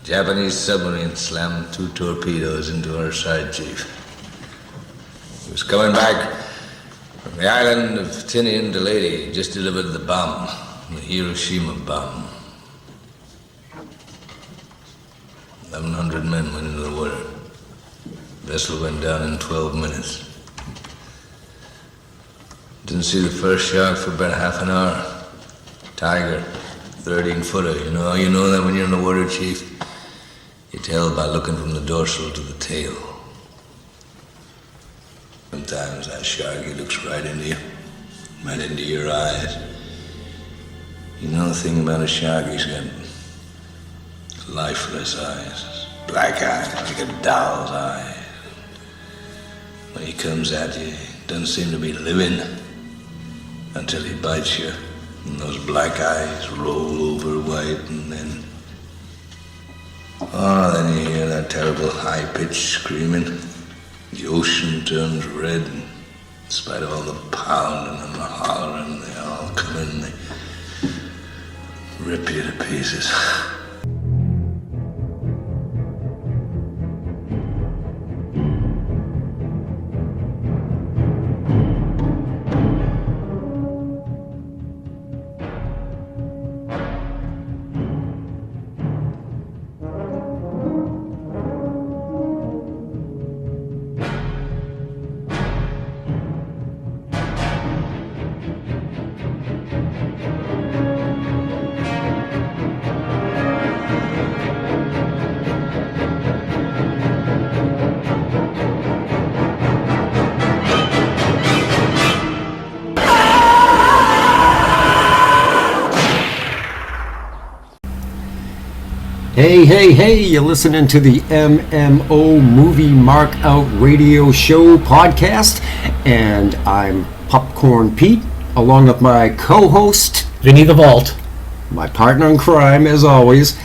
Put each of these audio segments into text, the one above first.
Japanese submarine slammed 2 torpedoes into our side, Chief. He was coming back from the island of Tinian to Lady. He just delivered the bomb, the Hiroshima bomb. 1,100 men went into the water. Vessel went down in 12 minutes. Didn't see the first shark for about half an hour. Tiger, 13-footer. You know that when you're in the water, Chief? You tell by looking from the dorsal to the tail. Sometimes that shark, he looks right into you, right into your eyes. You know the thing about a shark, he's got lifeless eyes, black eyes, like a doll's eyes. When he comes at you, he doesn't seem to be living until he bites you, and those black eyes roll over white, and then you hear that terrible high-pitched screaming. The ocean turns red, and in spite of all the pounding and the hollering, they all come in and they rip you to pieces. Hey, you're listening to the MMO Movie Mark Out Radio Show podcast, and I'm Popcorn Pete, along with my co-host, Vinny the Vault. My partner in crime, as always.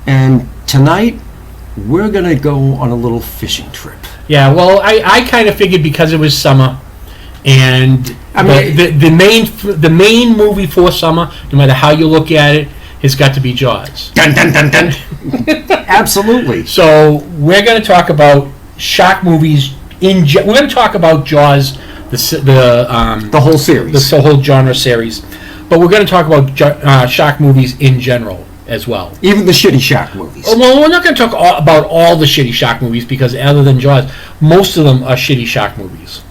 And tonight, we're going to go on a little fishing trip. Yeah, well, I kind of figured because it was summer, and the main movie for summer, no matter how you look at it, has got to be Jaws. Dun, dun, dun, dun. Absolutely. So we're going to talk about shark movies. We're going to talk about Jaws, the whole series, the whole genre series. But we're going to talk about shark movies in general as well. Even the shitty shark movies. Well, we're not going to talk about all the shitty shark movies because other than Jaws, most of them are shitty shark movies.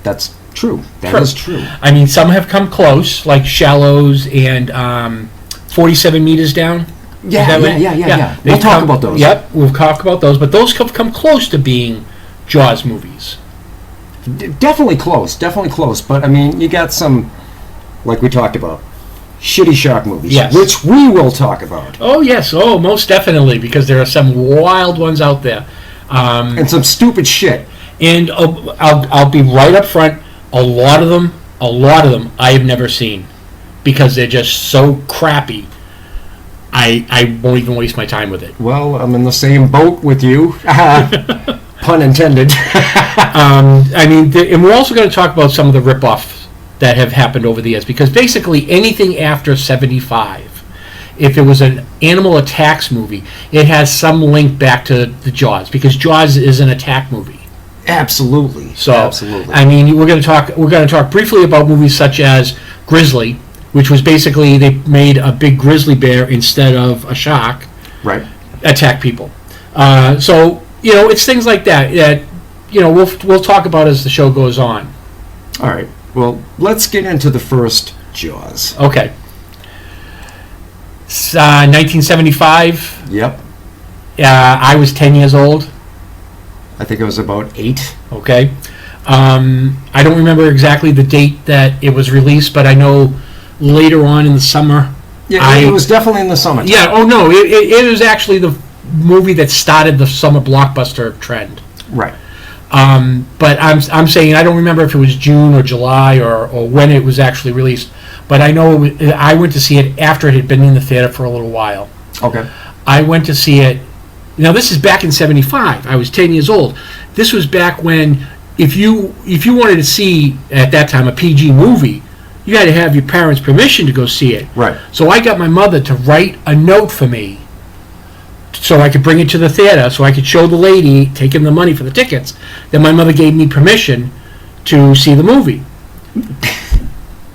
That's true. That is true. I mean, some have come close, like Shallows and 47 Meters Down. Yeah. We'll talk about those. Yep, we'll talk about those. But those have come close to being Jaws movies. Definitely close. But, I mean, you got some, like we talked about, shitty shark movies, yes, which we will talk about. Oh, yes. Oh, most definitely, because there are some wild ones out there. And some stupid shit. And I'll be right up front. A lot of them I have never seen because they're just so crappy. I won't even waste my time with it. Well, I'm in the same boat with you. Pun intended. I mean, and we're also going to talk about some of the rip-offs that have happened over the years, because basically anything after 75, if it was an animal attacks movie, it has some link back to the Jaws, because Jaws is an attack movie. Absolutely. So, absolutely. I mean, we're going to talk briefly about movies such as Grizzly, which was basically they made a big grizzly bear instead of a shark, right? Attack people. So it's things like that we'll talk about as the show goes on. All right. Well, let's get into the first Jaws. Okay. 1975. Yep. I was 10 years old. I think I was about 8. Okay. I don't remember exactly the date that it was released, but I know later on in the summer. Yeah, it was definitely in the summer. Yeah. Oh no, it was actually the movie that started the summer blockbuster trend. Right. But I'm saying I don't remember if it was June or July or when it was actually released. But I know I went to see it after it had been in the theater for a little while. Okay. I went to see it. Now this is back in '75. I was 10 years old. This was back when if you wanted to see at that time a PG movie, you had to have your parents' permission to go see it. Right. So I got my mother to write a note for me so I could bring it to the theater, so I could show the lady taking the money for the tickets that my mother gave me permission to see the movie.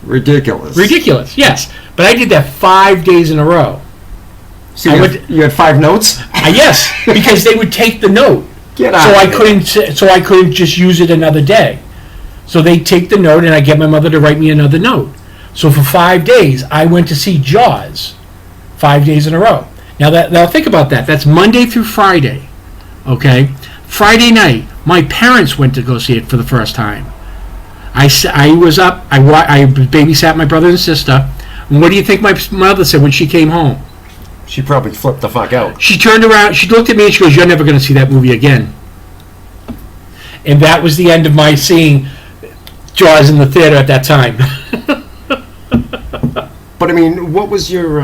Ridiculous, yes. But I did that 5 days in a row. So you had 5 notes? Yes, because they would take the note. Get out So I couldn't just use it another day. So they take the note, and I get my mother to write me another note. So for 5 days, I went to see Jaws 5 days in a row. Now think about that. That's Monday through Friday. Okay? Friday night, my parents went to go see it for the first time. I was up, I babysat my brother and sister. And what do you think my mother said when she came home? She probably flipped the fuck out. She turned around, she looked at me and she goes, "You're never going to see that movie again." And that was the end of my seeing Jaws in the theater at that time. But I mean, what was your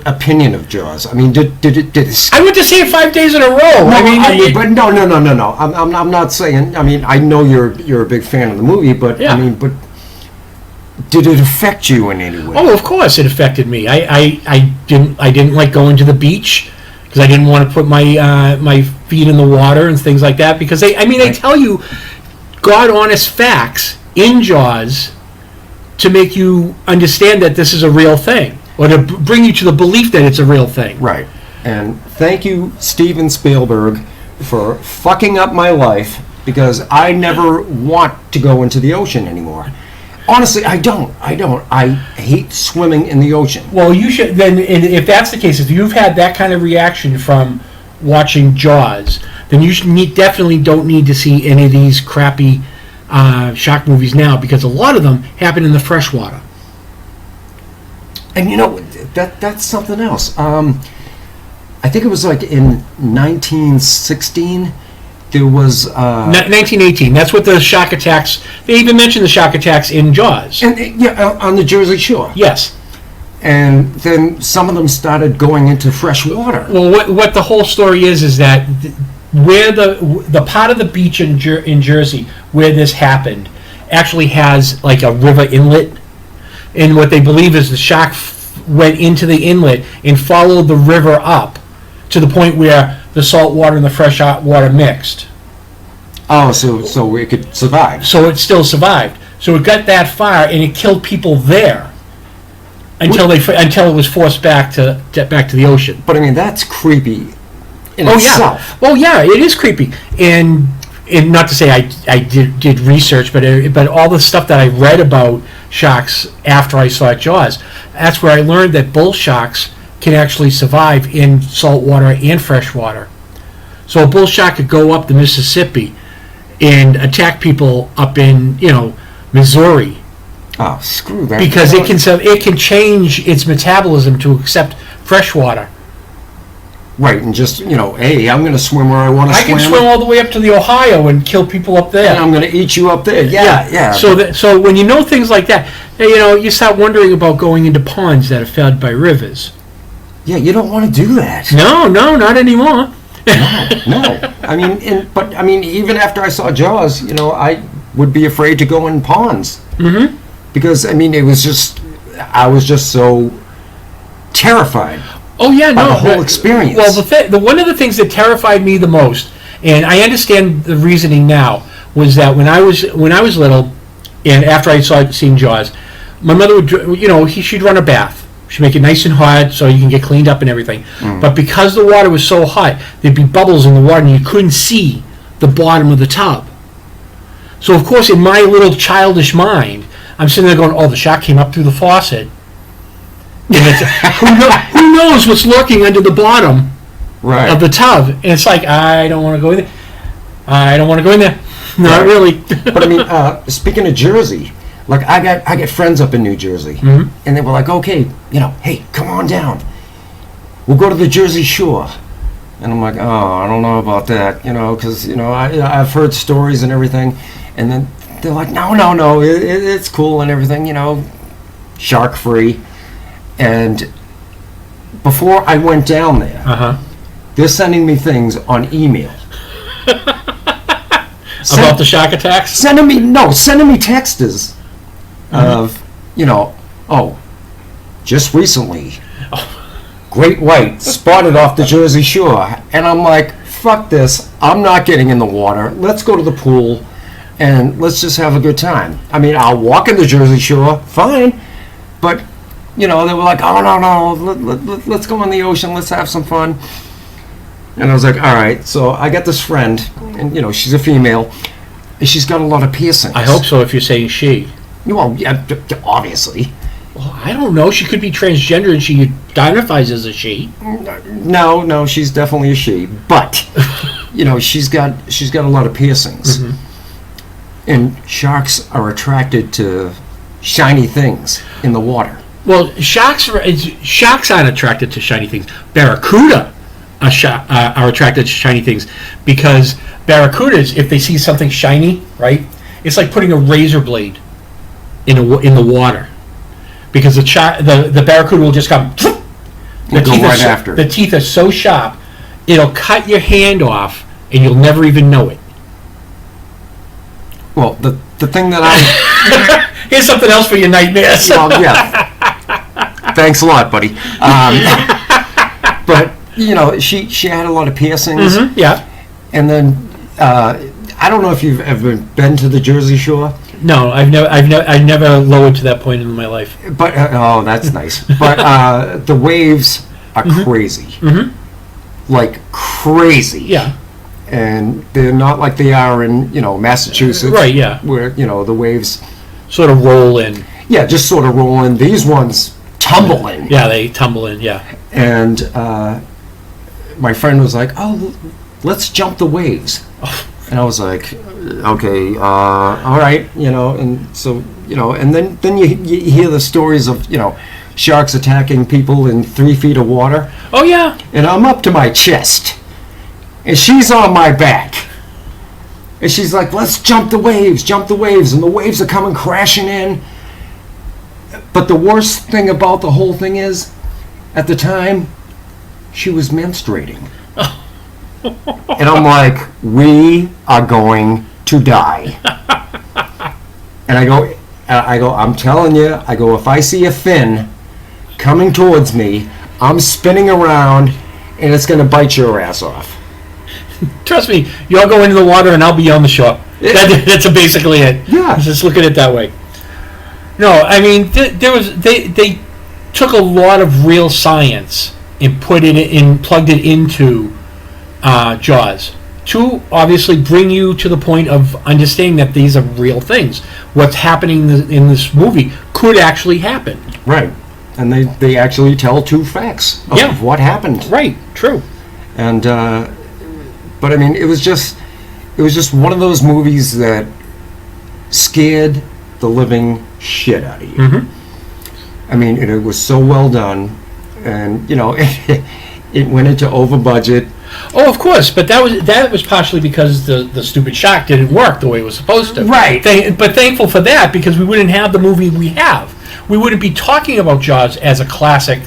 opinion of Jaws? I mean, did it? I went to see it 5 days in a row. No, no. I'm not saying. I mean, I know you're a big fan of the movie, but yeah. I mean, but did it affect you in any way? Oh, of course, it affected me. I didn't like going to the beach because I didn't want to put my feet in the water and things like that, because they tell you God honest facts in Jaws to make you understand that this is a real thing, or to bring you to the belief that it's a real thing. Right. And thank you, Steven Spielberg, for fucking up my life, because I never want to go into the ocean anymore. Honestly, I don't. I hate swimming in the ocean. Well, you should then, if that's the case, if you've had that kind of reaction from watching Jaws, then you definitely don't need to see any of these crappy shark movies now, because a lot of them happen in the freshwater. And you know, that's something else. I think it was like in 1916, there was... 1918, that's what the shark attacks... They even mentioned the shark attacks in Jaws. And yeah, on the Jersey Shore. Yes. And then some of them started going into fresh water. Well, what the whole story is that where the part of the beach in Jersey where this happened actually has like a river inlet, and what they believe is the shark went into the inlet and followed the river up to the point where the salt water and the fresh water mixed. Oh, so it could survive. So it still survived. So it got that far, and it killed people there until it was forced back to the ocean. But I mean, that's creepy in itself. Yeah. Well, yeah, it is creepy. And not to say I did research, but all the stuff that I read about sharks after I saw Jaws, that's where I learned that bull sharks can actually survive in salt water and fresh water. So a bull shark could go up the Mississippi and attack people up in Missouri. Oh, screw that! Because it can change its metabolism to accept fresh water. Right, and just, hey, I'm going to swim where I want to swim. I can swim all the way up to the Ohio and kill people up there. And I'm going to eat you up there. Yeah. So when you know things like that, you start wondering about going into ponds that are fed by rivers. Yeah, you don't want to do that. No, not anymore. No. I mean, even after I saw Jaws, I would be afraid to go in ponds. Mm-hmm. Because, I was just so terrified. Oh yeah, by the whole experience. Well, one of the things that terrified me the most, and I understand the reasoning now, was that when I was little, and after I seen Jaws, my mother would, she'd run a bath. She'd make it nice and hot so you can get cleaned up and everything. Mm. But because the water was so hot, there'd be bubbles in the water, and you couldn't see the bottom of the tub. So of course, in my little childish mind, I'm sitting there going, "Oh, the shark came up through the faucet." Who knows what's lurking under the bottom of the tub? And it's like, I don't want to go in there. I don't want to go in there. Not really. But I mean, speaking of Jersey, like I get friends up in New Jersey, mm-hmm. and they were like, okay, hey, come on down. We'll go to the Jersey Shore. And I'm like, oh, I don't know about that, because I've heard stories and everything, and then they're like, no, it's cool and everything, shark free. And before I went down there, they're sending me things on email. About the shark attacks? Sending me texts of, just recently, great white spotted off the Jersey Shore. And I'm like, fuck this. I'm not getting in the water. Let's go to the pool and let's just have a good time. I mean, I'll walk in the Jersey Shore, fine. But, they were like, oh, no, let's go in the ocean. Let's have some fun. And I was like, all right. So I got this friend, and, she's a female. And she's got a lot of piercings. I hope so if you're saying she. Well, yeah, obviously. Well, I don't know. She could be transgender and she identifies as a she. No, she's definitely a she. But, she's got a lot of piercings. Mm-hmm. And sharks are attracted to shiny things in the water. Well, sharks aren't attracted to shiny things. Barracuda are attracted to shiny things because barracudas, if they see something shiny, right, it's like putting a razor blade in the water, because the barracuda will just come. The teeth are so sharp, it'll cut your hand off, and you'll never even know it. Well, the thing that I here's something else for your nightmares. Well, yeah. Thanks a lot, buddy. But she had a lot of piercings. Mm-hmm, yeah. And then I don't know if you've ever been to the Jersey Shore. No, I've never lowered to that point in my life. But that's nice. But the waves are crazy, like crazy. Yeah. And they're not like they are in Massachusetts, right? Yeah. Where the waves sort of roll in. Yeah, just sort of roll in. These ones tumble in. Yeah, they tumble in. Yeah. And my friend was like, "Oh, let's jump the waves." And I was like, "Okay, all right," And so and then you hear the stories of sharks attacking people in 3 feet of water. Oh yeah. And I'm up to my chest, and she's on my back, and she's like, "Let's jump the waves," and the waves are coming crashing in. But the worst thing about the whole thing is, at the time, she was menstruating. And I'm like, we are going to die. And I go, I'm telling you, if I see a fin coming towards me, I'm spinning around, and it's going to bite your ass off. Trust me, you'll go into the water, and I'll be on the shore. That's basically it. Yeah. Just look at it that way. No, I mean, they took a lot of real science and plugged it into Jaws to obviously bring you to the point of understanding that these are real things. What's happening in this movie could actually happen. Right. And they actually tell 2 facts of what happened. Right. True. And but I mean, it was just one of those movies that scared the living shit out of you. Mm-hmm. I mean, it was so well done, and it went into over budget. Oh, of course, but that was partially because the stupid shark didn't work the way it was supposed to. Right. But thankful for that, because we wouldn't have the movie we have. We wouldn't be talking about Jaws as a classic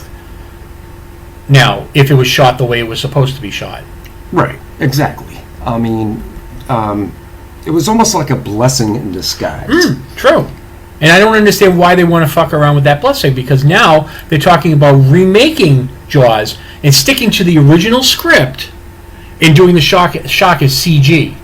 now if it was shot the way it was supposed to be shot. Right. Exactly. I mean, it was almost like a blessing in disguise. True. And I don't understand why they want to fuck around with that blessing, because now they're talking about remaking Jaws and sticking to the original script and doing the shark as CG.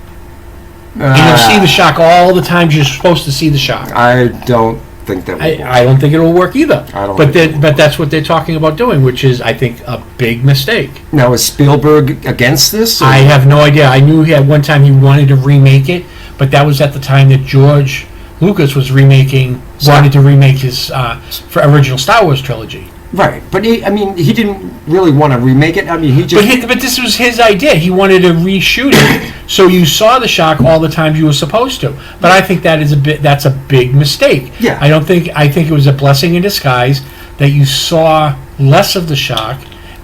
And you'll see the shark all the times you're supposed to see the shark. I don't think that will work. I don't think it'll work either. But that's what they're talking about doing, which is, I think, a big mistake. Now, is Spielberg against this? Or? I have no idea. I knew at one time he wanted to remake it, but that was at the time that George Lucas was wanted to remake his for original Star Wars trilogy. Right, but he didn't really want to remake it. I mean, he just. But this was his idea. He wanted to reshoot it, so you saw the shark all the times you were supposed to. But I think that's a big mistake. Yeah. I think it was a blessing in disguise that you saw less of the shark,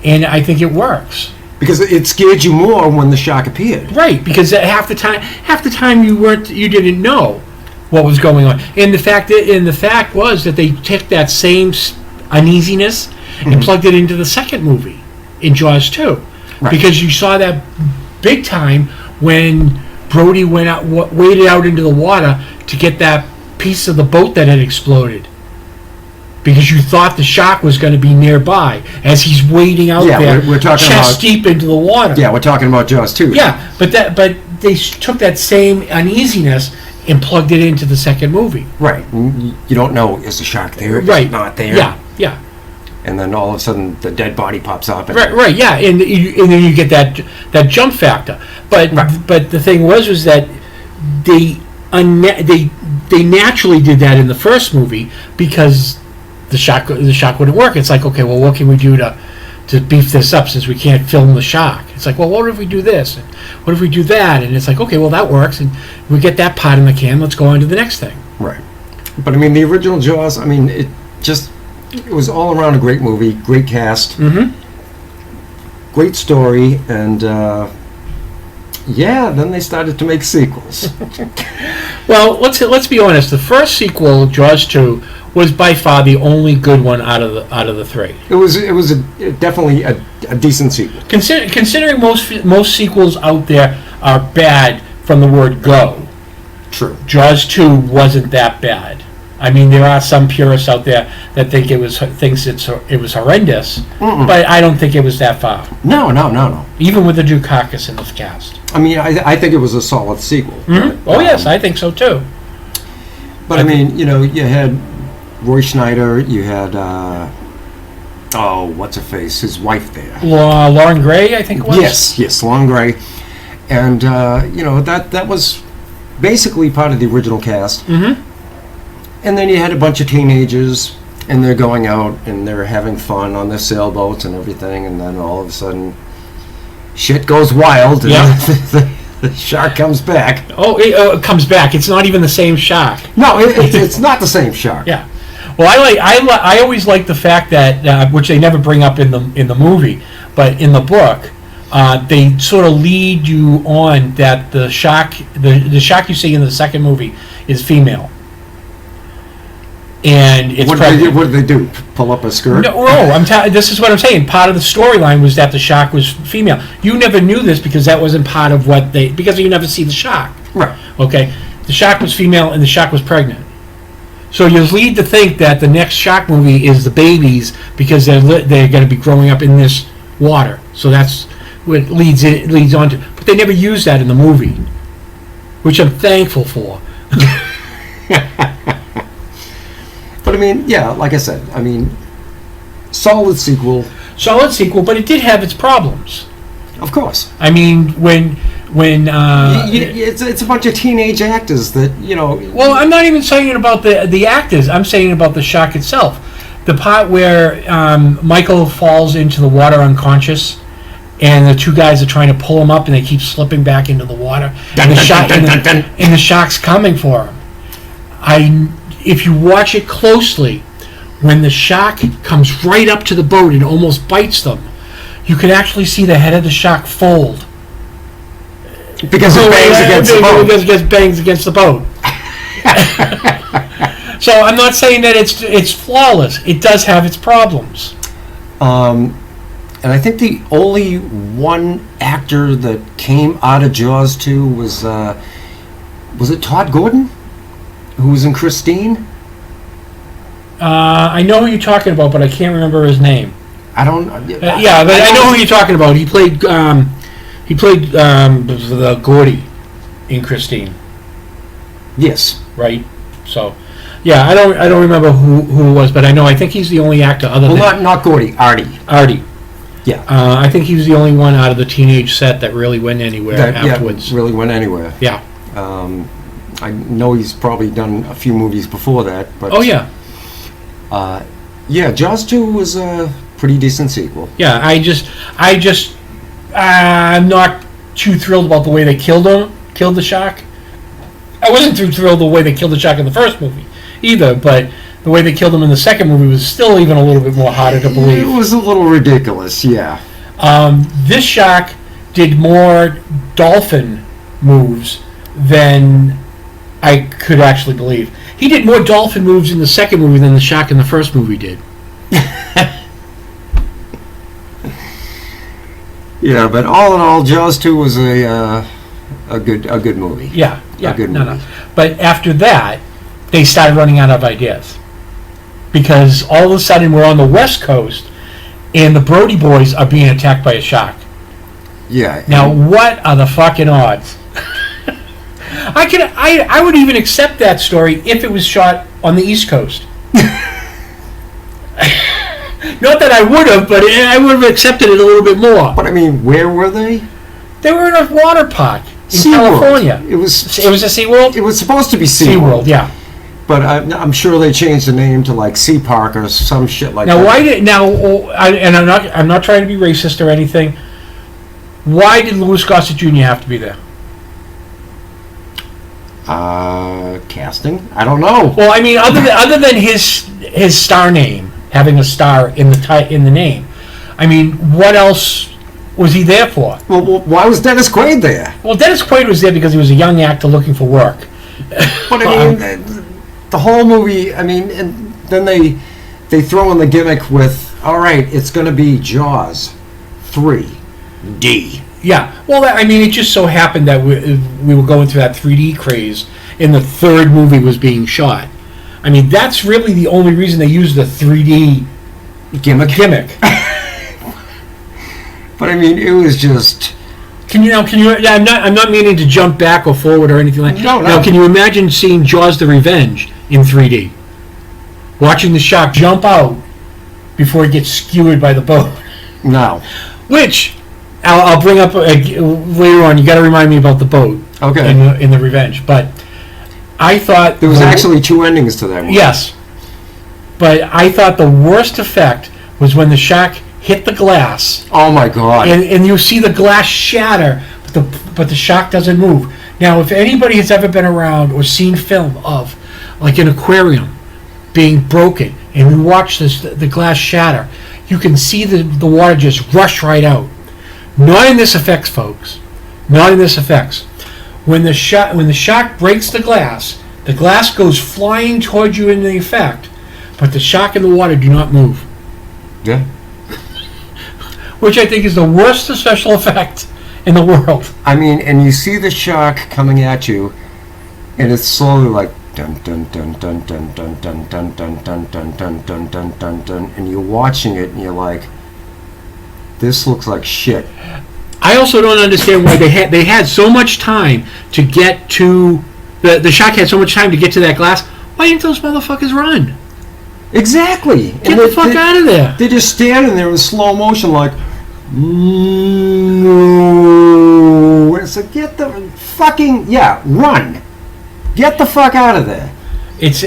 and I think it works. Because it scared you more when the shark appeared. Right, because half the time you didn't know what was going on, and the fact was that they took that same uneasiness and plugged it into the second movie in Jaws 2, right. Because you saw that big time when Brody waded out into the water to get that piece of the boat that had exploded, because you thought the shark was going to be nearby as he's wading out there, we're talking chest deep into the water. Yeah, we're talking about Jaws 2. Yeah, but they took that same uneasiness and plugged it into the second movie. Right. You don't know, is the shark there? Right. Is it not there? Yeah. And then all of a sudden, the dead body pops up. And Right, yeah, and then you get that jump factor. But the thing was that they naturally did that in the first movie because the shark wouldn't work. It's like, okay, well, what can we do to beef this up since we can't film the shark? It's like, well, what if we do this? And what if we do that? And it's like, okay, well, that works, and we get that pot in the can. Let's go on to the next thing. Right. But I mean, the original Jaws. I mean, it was all around a great movie, great cast, great story, and then they started to make sequels. Well, let's be honest. The first sequel, Jaws 2, was by far the only good one out of the three. It was definitely a decent sequel. Considering most sequels out there are bad from the word go. True. Jaws 2 wasn't that bad. I mean, there are some purists out there that think it was horrendous, but I don't think it was that far. No. Even with the Dukakis in the cast. I mean, I think it was a solid sequel. Mm-hmm. But, yes, I think so too. But I mean, you had Roy Schneider, you had what's her face, his wife there, Lauren Gray, I think it was. Yes, Lauren Gray, and that was basically part of the original cast. Mm-hmm. And then you had a bunch of teenagers, and they're going out and they're having fun on their sailboats and everything, and then all of a sudden, shit goes wild, and the shark comes back. Oh, it comes back. It's not even the same shark. No, it's not the same shark. Yeah. Well, I always like the fact that which they never bring up in the movie, but in the book, they sort of lead you on that the shark you see in the second movie is female. And it's what did they do? Pull up a skirt? No. This is what I'm saying. Part of the storyline was that the shark was female. You never knew this because that wasn't part of because you never see the shark. Right. Okay. The shark was female and the shark was pregnant. So you lead to think that the next shark movie is the babies because they're going to be growing up in this water. So that's what it leads on to. But they never used that in the movie, which I'm thankful for. But I mean, like I said, solid sequel. Solid sequel, but it did have its problems. Of course. I mean, when it's a bunch of teenage actors that Well, I'm not even saying about the actors. I'm saying about the shark itself. The part where Michael falls into the water unconscious, and the two guys are trying to pull him up, and they keep slipping back into the water, and the shark's coming for him. If you watch it closely, when the shark comes right up to the boat and almost bites them, you can actually see the head of the shark fold. Because it bangs against the boat. Because it bangs against the boat. So I'm not saying that it's flawless. It does have its problems. And I think the only one actor that came out of Jaws 2 was it Todd Gordon? Who was in Christine? I know who you're talking about, but I can't remember his name. I don't. But I know who you're talking about. He played the Gordy in Christine. Yes. Right. So, yeah, I don't remember who it was, but I think he's the only actor other than not Gordy, Artie. Yeah. I think he was the only one out of the teenage set that really went anywhere afterwards. Yeah, really went anywhere. Yeah. I know he's probably done a few movies before that, but Jaws 2 was a pretty decent sequel. Yeah, I'm not too thrilled about the way they killed the shark. I wasn't too thrilled the way they killed the shark in the first movie either, but the way they killed him in the second movie was still even a little bit more harder to believe. It was a little ridiculous, yeah. This shark did more dolphin moves than I could actually believe. He did more dolphin moves in the second movie than the shark in the first movie did. Yeah, but all in all, Jaws 2 was a good movie. Yeah, a good movie. No. But after that, they started running out of ideas. because all of a sudden we're on the West Coast and the Brody boys are being attacked by a shark. Yeah. Now, what are the fucking odds? I would even accept that story if it was shot on the East Coast. Not that I would have, but I would have accepted it a little bit more. But I mean, where were they? They were in a water park in SeaWorld. California. It was a SeaWorld? It was supposed to be SeaWorld, yeah. But I'm sure they changed the name to like Sea Park or some shit like that. I'm not trying to be racist or anything. Why did Louis Gossett Jr. have to be there? Casting? I don't know. Well, I mean, other than his star name, having a star in the name, I mean, what else was he there for? Well, why was Dennis Quaid there? Well, Dennis Quaid was there because he was a young actor looking for work. But I mean, the whole movie. I mean, and then they throw in the gimmick with, all right, it's going to be Jaws 3D. Yeah, well, I mean, it just so happened that we were going through that 3D craze, and the third movie was being shot. I mean, that's really the only reason they used the 3D gimmick. But I mean, it was just. Can you? Yeah, I'm not meaning to jump back or forward or anything like that. No. Now, can you imagine seeing Jaws: The Revenge in 3D? Watching the shark jump out before he gets skewered by the boat. No. Which I'll bring up later on. You got to remind me about the boat. Okay. In the Revenge, but I thought there was actually two endings to that one. Yes, but I thought the worst effect was when the shark hit the glass. Oh my God! And you see the glass shatter, but the shark doesn't move. Now, if anybody has ever been around or seen film of like an aquarium being broken, and we watch the glass shatter, you can see the water just rush right out. Not in this effects, folks. Not in this effects. When the shark breaks the glass goes flying towards you in the effect, but the shark and the water do not move. Yeah. Which I think is the worst special effect in the world. I mean, and you see the shark coming at you, and it's slowly like dun dun dun dun dun dun dun dun dun dun dun dun dun dun dun dun, and you're watching it, and you're like, this looks like shit. I also don't understand why they had so much time to get to the shark had so much time to get to that glass. Why didn't those motherfuckers run? Exactly. Get the fuck out of there. They're just standing there in slow motion, like, no. It's like, get the fucking run. Get the fuck out of there. It's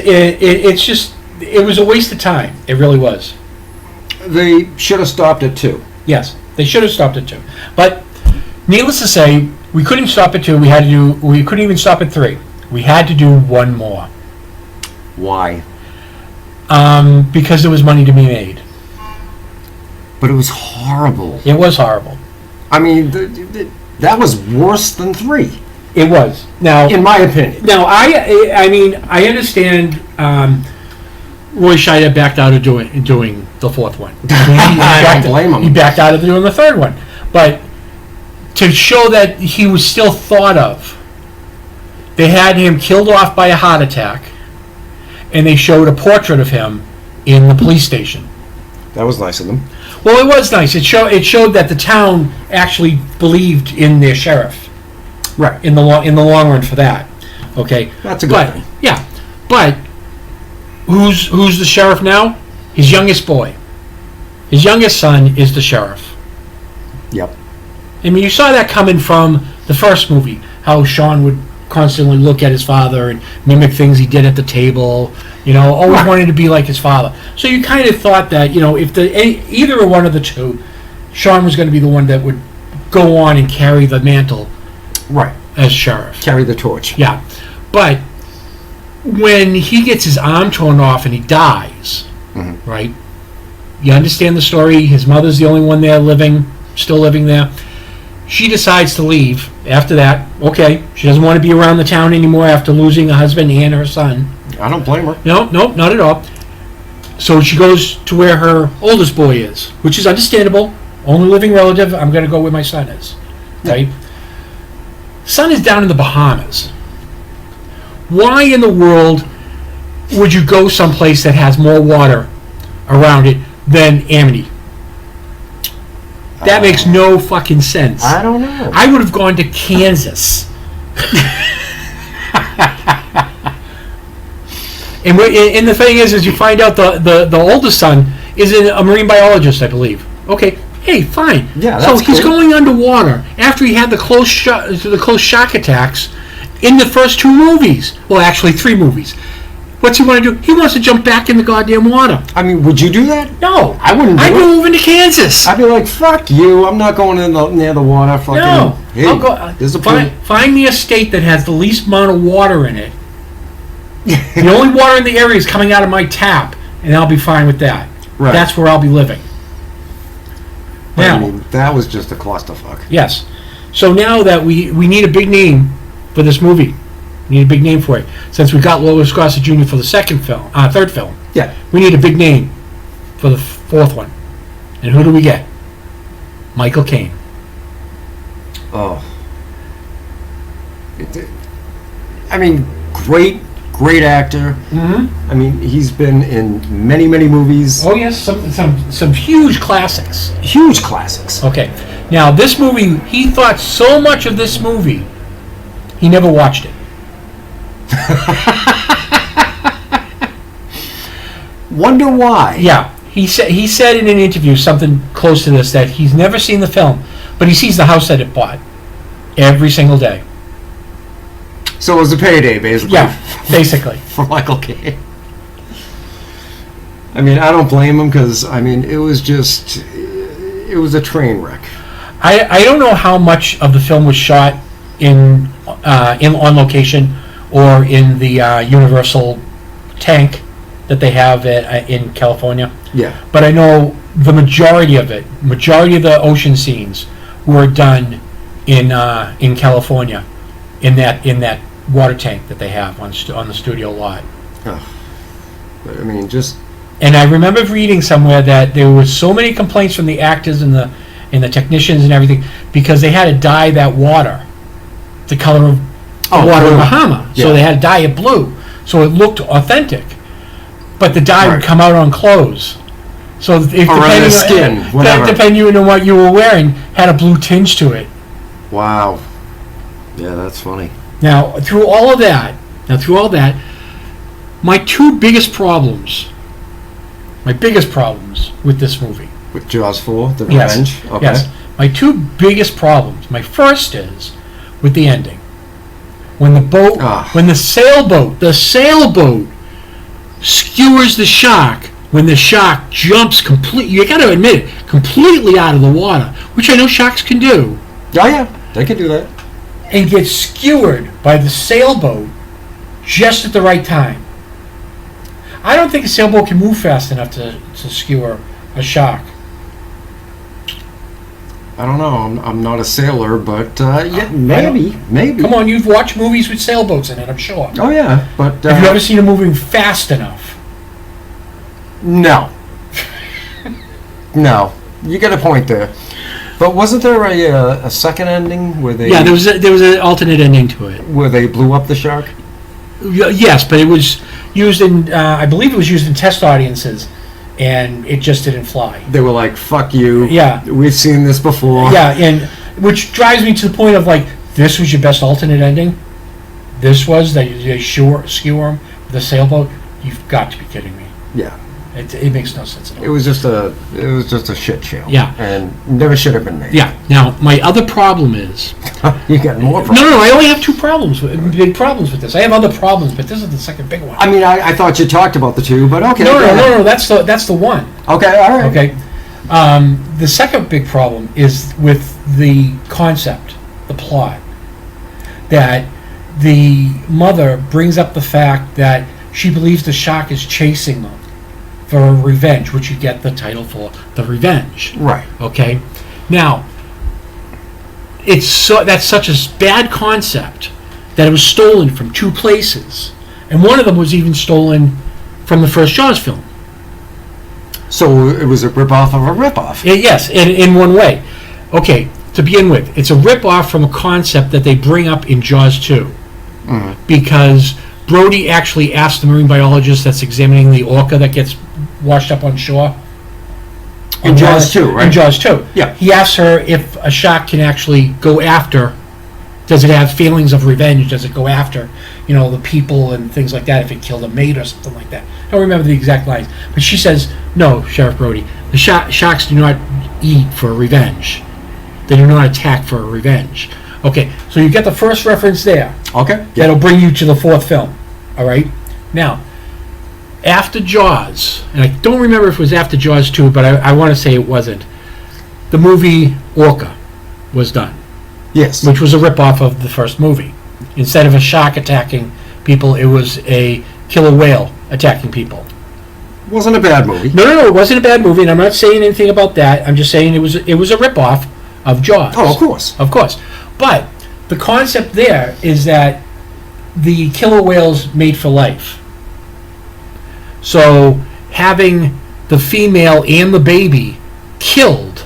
just it was a waste of time. It really was. They should have stopped it too. Yes, they should have stopped it too. But needless to say, we couldn't stop at 2. We couldn't even stop at 3. We had to do one more. Why? Because there was money to be made. But it was horrible. It was horrible. I mean, that was worse than 3. It was. Now, in my opinion. Now, I mean, I understand. Roy Scheider backed out of doing the fourth one. I don't blame him. He backed out of doing the third one, but to show that he was still thought of, they had him killed off by a heart attack, and they showed a portrait of him in the police station. That was nice of them. Well, it was nice. It showed that the town actually believed in their sheriff. Right. In the long run, for that. Okay. That's a good thing. Yeah, but who's the sheriff now? His youngest boy. His youngest son is the sheriff. Yep. I mean, you saw that coming from the first movie, how Sean would constantly look at his father and mimic things he did at the table, always wanting to be like his father. So you kind of thought that, if either one of the two, Sean was going to be the one that would go on and carry the mantle as sheriff. Carry the torch. Yeah. But when he gets his arm torn off and he dies, right? You understand the story. His mother's the only one there still living there. She decides to leave after that. Okay, she doesn't want to be around the town anymore after losing a husband and her son. I don't blame her. No, not at all. So she goes to where her oldest boy is, which is understandable. Only living relative, I'm going to go where my son is. Right? Son is down in the Bahamas. Why in the world would you go someplace that has more water around it than Amity? That makes no fucking sense. I don't know. I would have gone to Kansas. And the thing is you find out the oldest son is a marine biologist, I believe. Okay, hey, fine. Yeah, so that's he's cool. going underwater after he had the close shock attacks in the first 2 movies. Well, actually 3 movies. What's he want to do? He wants to jump back in the goddamn water. I mean, would you do that? No, I wouldn't do I'd it. be moving to Kansas. I'd be like, fuck you. I'm not going near the water. Fucking, No, hey, I'll go. there's a Find me a state that has the least amount of water in it. The only water in the area is coming out of my tap, and I'll be fine with that. Right. That's where I'll be living. Now, I mean, that was just a clusterfuck. yes. So now that we need a big name for this movie, we need a big name for it. Since we got Lois Gossett Jr. for the third film, Yeah. we need a big name for the 4th one. And who do we get? Michael Caine. Oh. I mean, great actor. Mm-hmm. I mean, he's been in many movies. Oh yes, some huge classics. Huge classics. Okay, now this movie, he thought so much of this movie, he never watched it. Wonder why? Yeah, he said in an interview something close to this, that he's never seen the film, but he sees the house that it bought every single day. So it was a payday, basically. Yeah, basically. For Michael Caine. I mean, I don't blame him because, I mean, it was a train wreck. I don't know how much of the film was shot in on location or in the Universal tank that they have in California. Yeah. But I know the majority of the ocean scenes were done in California, in that water tank that they have on the studio lot. Oh. But I mean, just. And I remember reading somewhere that there were so many complaints from the actors and the technicians and everything because they had to dye that water the color of the water blue. in Bahama. Yeah. So they had to dye it blue, so it looked authentic. But the dye would come out on clothes. So if depending on skin, whatever. Depending on what you were wearing, had a blue tinge to it. Wow. Yeah, that's funny. Now, through all of that, my biggest problems with this movie. With Jaws 4, The Yes. Revenge? Okay. Yes. My 2 biggest problems. My first is with the ending. When the sailboat skewers the shark, when the shark jumps you got to admit it, completely out of the water, which I know sharks can do. Oh, yeah. They can do that. And gets skewered by the sailboat just at the right time. I don't think a sailboat can move fast enough to skewer a shark. I don't know. I'm not a sailor, but yeah, maybe. Come on, you've watched movies with sailboats in it, I'm sure. Oh, yeah, but... Have you ever seen them moving fast enough? No. No. You got a point there. But wasn't there a second ending where they... Yeah, there was an alternate ending to it. Where they blew up the shark? Yes, but it was used in, I believe it was used in test audiences, and it just didn't fly. They were like, fuck you. Yeah. We've seen this before. Yeah, and which drives me to the point of, like, this was your best alternate ending? This was that you skewer them with a sailboat? You've got to be kidding me. Yeah. It makes no sense at all. It was just a shit show. Yeah. And never should have been made. Yeah. Now, my other problem is... You got more problems. No, I only have 2 big problems with this. I have other problems, but this is the second big one. I mean, I thought you talked about the 2, but okay. No, that's the one. Okay, all right. Okay. The second big problem is with the concept, the plot, that the mother brings up the fact that she believes the shark is chasing them for revenge, which you get the title for, The Revenge. Right. Okay. Now, that's such a bad concept that it was stolen from 2 places, and one of them was even stolen from the first Jaws film. So it was a ripoff of a ripoff. Yes, in one way. Okay, to begin with, it's a ripoff from a concept that they bring up in Jaws 2. Mm-hmm. Because Brody actually asked the marine biologist that's examining the orca that gets washed up on shore. In Jaws 2, right? In Jaws 2. Yeah. He asked her if a shark can actually go after, does it have feelings of revenge? Does it go after, the people and things like that if it killed a mate or something like that? I don't remember the exact lines. But she says, no, Sheriff Brody, the sharks do not eat for revenge. They do not attack for revenge. Okay, so you get the first reference there. Okay. That'll bring you to the fourth film. All right? Now, after Jaws, and I don't remember if it was after Jaws 2, but I want to say it wasn't, the movie Orca was done. Yes. Which was a ripoff of the first movie. Instead of a shark attacking people, it was a killer whale attacking people. Wasn't a bad movie. No, it wasn't a bad movie, and I'm not saying anything about that. I'm just saying it was a ripoff of Jaws. Oh, of course. Of course. But the concept there is that the killer whales mate for life. So having the female and the baby killed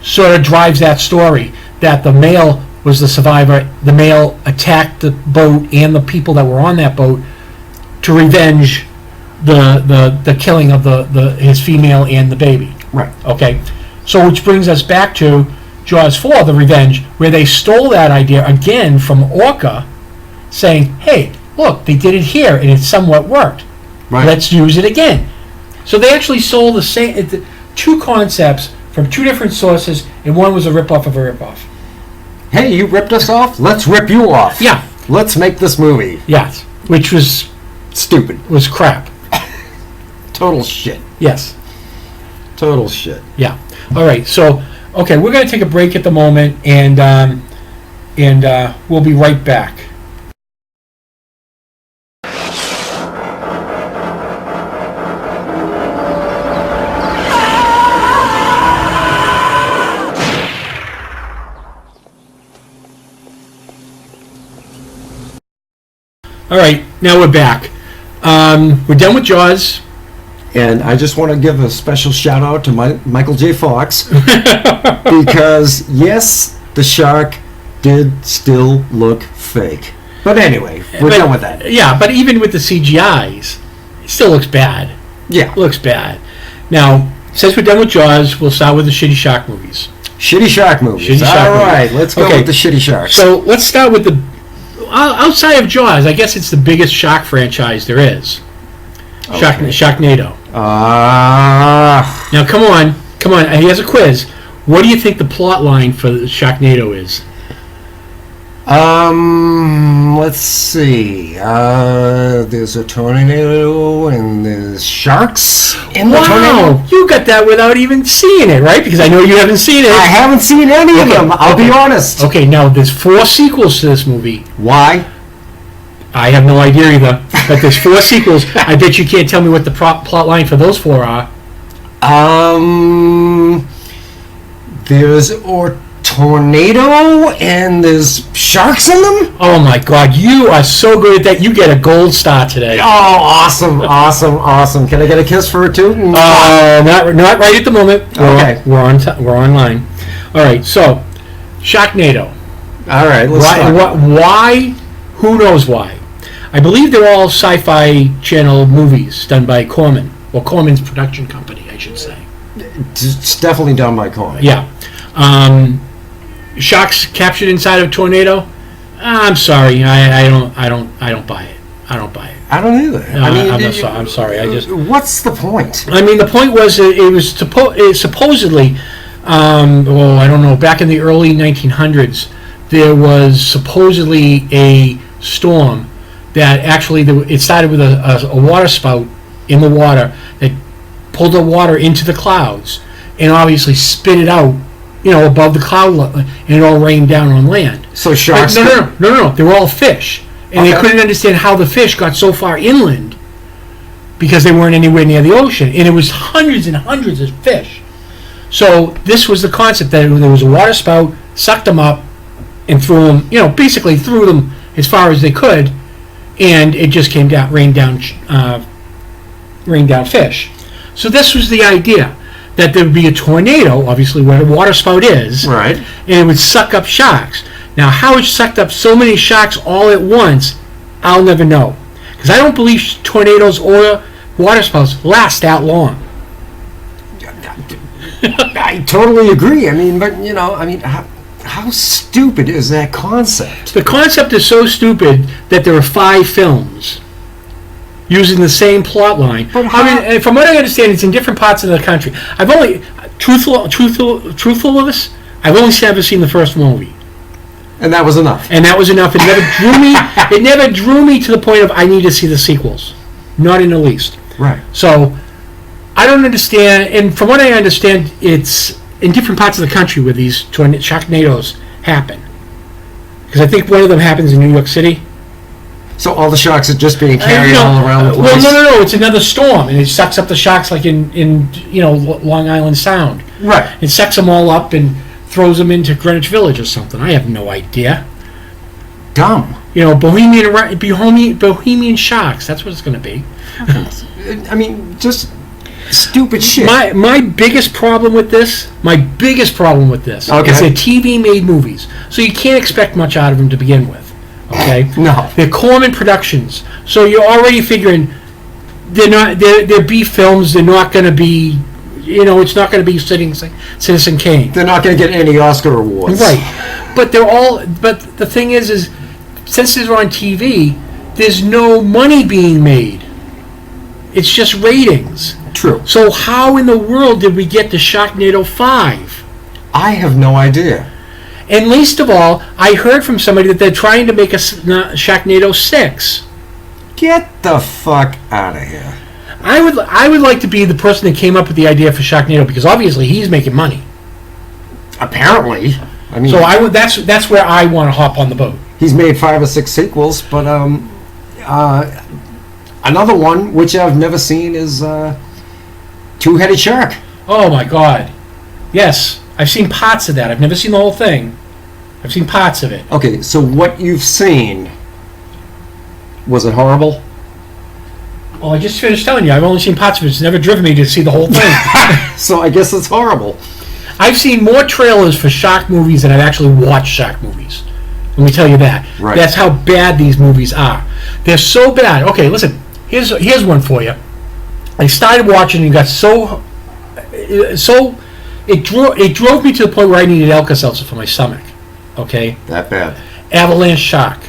sort of drives that story, that the male was the survivor. The male attacked the boat and the people that were on that boat to revenge the killing of his female and the baby. Right. Okay. So which brings us back to Jaws 4, The Revenge, where they stole that idea again from Orca, saying, hey, look, they did it here and it somewhat worked. Right. Let's use it again. So they actually sold the same two concepts from two different sources, and one was a ripoff of a ripoff. Hey, you ripped us off? Let's rip you off. Yeah. Let's make this movie. Yes. Which was stupid. Was crap. Total shit. Yes. Total shit. Yeah. All right. So, okay, we're going to take a break at the moment, and we'll be right back. All right, now we're back. We're done with Jaws. And I just want to give a special shout out to Michael J. Fox because, yes, the shark did still look fake. But anyway, we're done with that. Yeah, but even with the CGIs, it still looks bad. Yeah. It looks bad. Now, since we're done with Jaws, we'll start with the shitty shark movies. Shitty shark movies. All right, let's go with the shitty sharks. So let's start with the... outside of Jaws, I guess it's the biggest shark franchise there is. Okay. Sharknado. Now, come on. Here's a quiz. What do you think the plot line for Sharknado is? Let's see. There's a tornado and there's sharks in the tornado. Wow, you got that without even seeing it, right? Because I know you haven't seen it. I haven't seen any of them. I'll be honest. Okay, now there's 4 sequels to this movie. Why? I have no idea either. But there's 4 sequels. I bet you can't tell me what the plot line for those 4 are. There's a tornado and there's sharks in them? Oh my God, you are so good at that. You get a gold star today. Oh, awesome. Can I get a kiss for it too? Not right at the moment. We're online. All right, so Sharknado. All right, let's start. Why? Who knows why? I believe they're all Sci-Fi Channel movies done by Corman, or Corman's production company, I should say. It's definitely done by Corman. Yeah. Sharks captured inside of a tornado. I'm sorry, I don't buy it. I don't buy it. I don't either. I'm sorry. What's the point? I mean, the point was it was supposedly. I don't know. Back in the early 1900s, there was supposedly a storm that actually it started with a water spout in the water that pulled the water into the clouds and obviously spit it out, above the cloud, and it all rained down on land. So sharks? No. They were all fish, and they couldn't understand how the fish got so far inland because they weren't anywhere near the ocean, and it was hundreds and hundreds of fish. So this was the concept that there was a water spout, sucked them up, and threw them, basically threw them as far as they could, and it just rained down fish. So this was the idea, that there would be a tornado, obviously where the water spout is, right, and it would suck up sharks. Now, how it sucked up so many sharks all at once, I'll never know. Because I don't believe tornadoes or waterspouts last that long. I totally agree. I mean, but how stupid is that concept? The concept is so stupid that there are 5 films using the same plot line. But from what I understand, it's in different parts of the country. I've only truthfulness. I've only ever seen the first movie. And that was enough. And that was enough. It never drew me. It never drew me to the point of I need to see the sequels. Not in the least. Right. So I don't understand. And from what I understand, it's in different parts of the country where these sharknadoes happen. Because I think one of them happens in New York City. So all the sharks are just being carried all around the place? Well, no. It's another storm, and it sucks up the sharks like in Long Island Sound. Right. It sucks them all up and throws them into Greenwich Village or something. I have no idea. Dumb. Bohemian sharks. That's what it's going to be. I mean, just stupid shit. My biggest problem with this is they're TV-made movies, so you can't expect much out of them to begin with. Okay? No. They're Corman Productions, so you're already figuring they're B films. They're not going to be. It's not going to be Citizen Kane. They're not going to get any Oscar awards. Right. But the thing is since they're on TV, there's no money being made. It's just ratings. True. So how in the world did we get to Sharknado 5? I have no idea. And least of all, I heard from somebody that they're trying to make a Sharknado 6. Get the fuck out of here. I would like to be the person that came up with the idea for Sharknado, because obviously he's making money. Apparently. I mean, so that's where I want to hop on the boat. He's made 5 or 6 sequels, but another one which I've never seen is Two-Headed Shark. Oh my God! Yes, I've seen parts of that. I've never seen the whole thing. I've seen parts of it. Okay, so what you've seen, was it horrible? Well, I just finished telling you, I've only seen parts of it. It's never driven me to see the whole thing. So I guess it's horrible. I've seen more trailers for shark movies than I've actually watched shark movies. Let me tell you that. Right. That's how bad these movies are. They're so bad. Okay, listen. Here's one for you. I started watching and got so it drove me to the point where I needed Alka-Seltzer for my stomach. Okay. That bad. Avalanche Shark,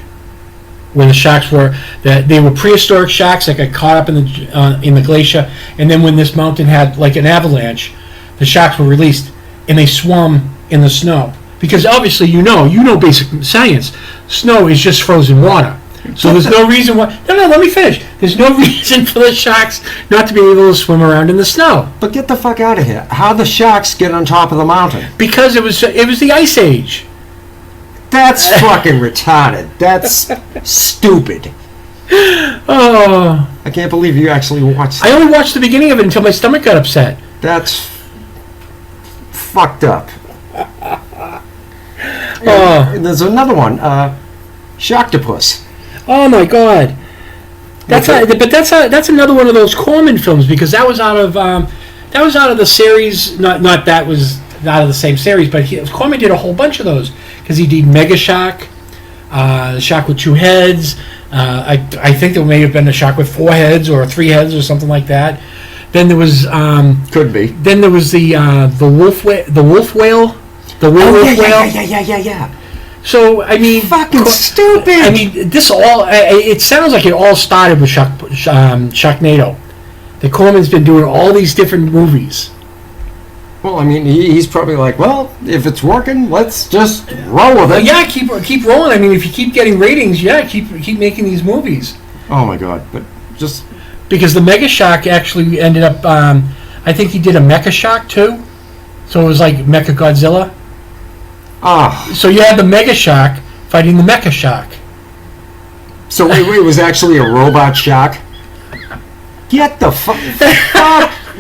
where the sharks were they were prehistoric sharks that got caught up in the glacier, and then when this mountain had like an avalanche, the sharks were released and they swam in the snow. Because obviously you know basic science. Snow is just frozen water. So there's no reason why. No, let me finish. There's no reason for the sharks not to be able to swim around in the snow. But get the fuck out of here. How'd the sharks get on top of the mountain? Because it was the Ice Age. That's fucking retarded. That's stupid. Oh. I can't believe you actually watched that. I only watched the beginning of it until my stomach got upset. That's fucked up. Oh. And there's another one, Sharktopus. Oh my God. That's another one of those Corman films, because that was out of the series. Not that was out of the same series, but Corman did a whole bunch of those, because he did Mega Shark, the shark with 2 heads. I think there may have been a shark with 4 heads or 3 heads or something like that. Then there was could be. Then there was the wolf whale, the wolf whale. Yeah. So I mean, fucking stupid. I mean, this all. It sounds like it all started with Sharknado. The Corman's been doing all these different movies. Well, I mean, he's probably like, well, if it's working, let's just roll with it. Yeah, keep rolling. I mean, if you keep getting ratings, keep making these movies. Oh my God! But just because the Mega Shark actually ended up. I think he did a Mecha Shark too, so it was like Mecha Godzilla. So you had the Mega Shark fighting the Mecha Shark. So it was actually a robot shark? Get the fuck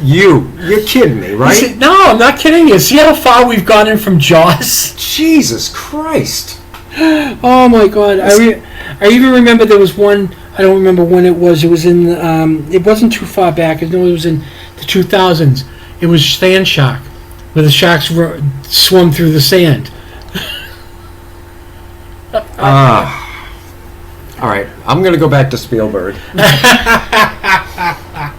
you. You're kidding me, right? No, I'm not kidding you. See how far we've gone in from Jaws? Jesus Christ. Oh my God. I even remember there was one, I don't remember when it was. It was in, it wasn't too far back. I know it was in the 2000s. It was Sand Shark, where the sharks swum through the sand. All right, I'm going to go back to Spielberg.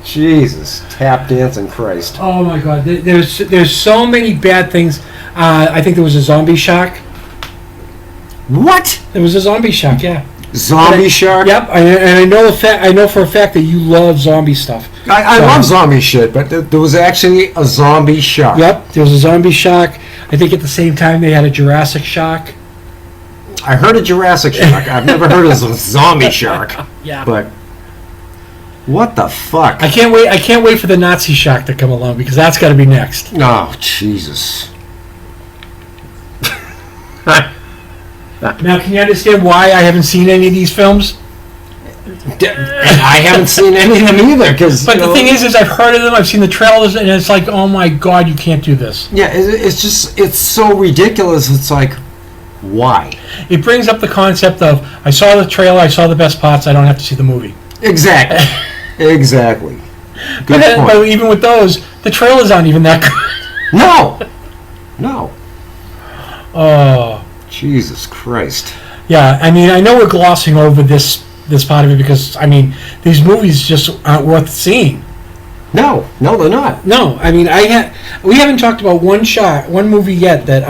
Jesus, tap dancing Christ. Oh my God, there's so many bad things. I think there was a zombie shark. What? There was a zombie shark, yeah. Zombie shark? Yep, and I know for a fact that you love zombie stuff. I love zombie shit, but there was actually a zombie shark. Yep, there was a zombie shark. I think at the same time they had a Jurassic shark. I heard of Jurassic shark. I've never heard of a zombie shark. Yeah. But what the fuck? I can't wait for the Nazi shark to come along, because that's got to be next. Oh, Jesus. Now, can you understand why I haven't seen any of these films? I haven't seen any of them either. But the thing is I've heard of them, I've seen the trailers, and it's like, oh my God, you can't do this. Yeah, it's so ridiculous. It's like, why? It brings up the concept of, I saw the trailer, I saw the best parts, I don't have to see the movie. Exactly. Exactly. Good point. But even with those, the trailers aren't even that good. No. Oh. Jesus Christ. Yeah, I mean, I know we're glossing over this part of it because, I mean, these movies just aren't worth seeing. No, they're not. No, I mean, we haven't talked about one movie yet that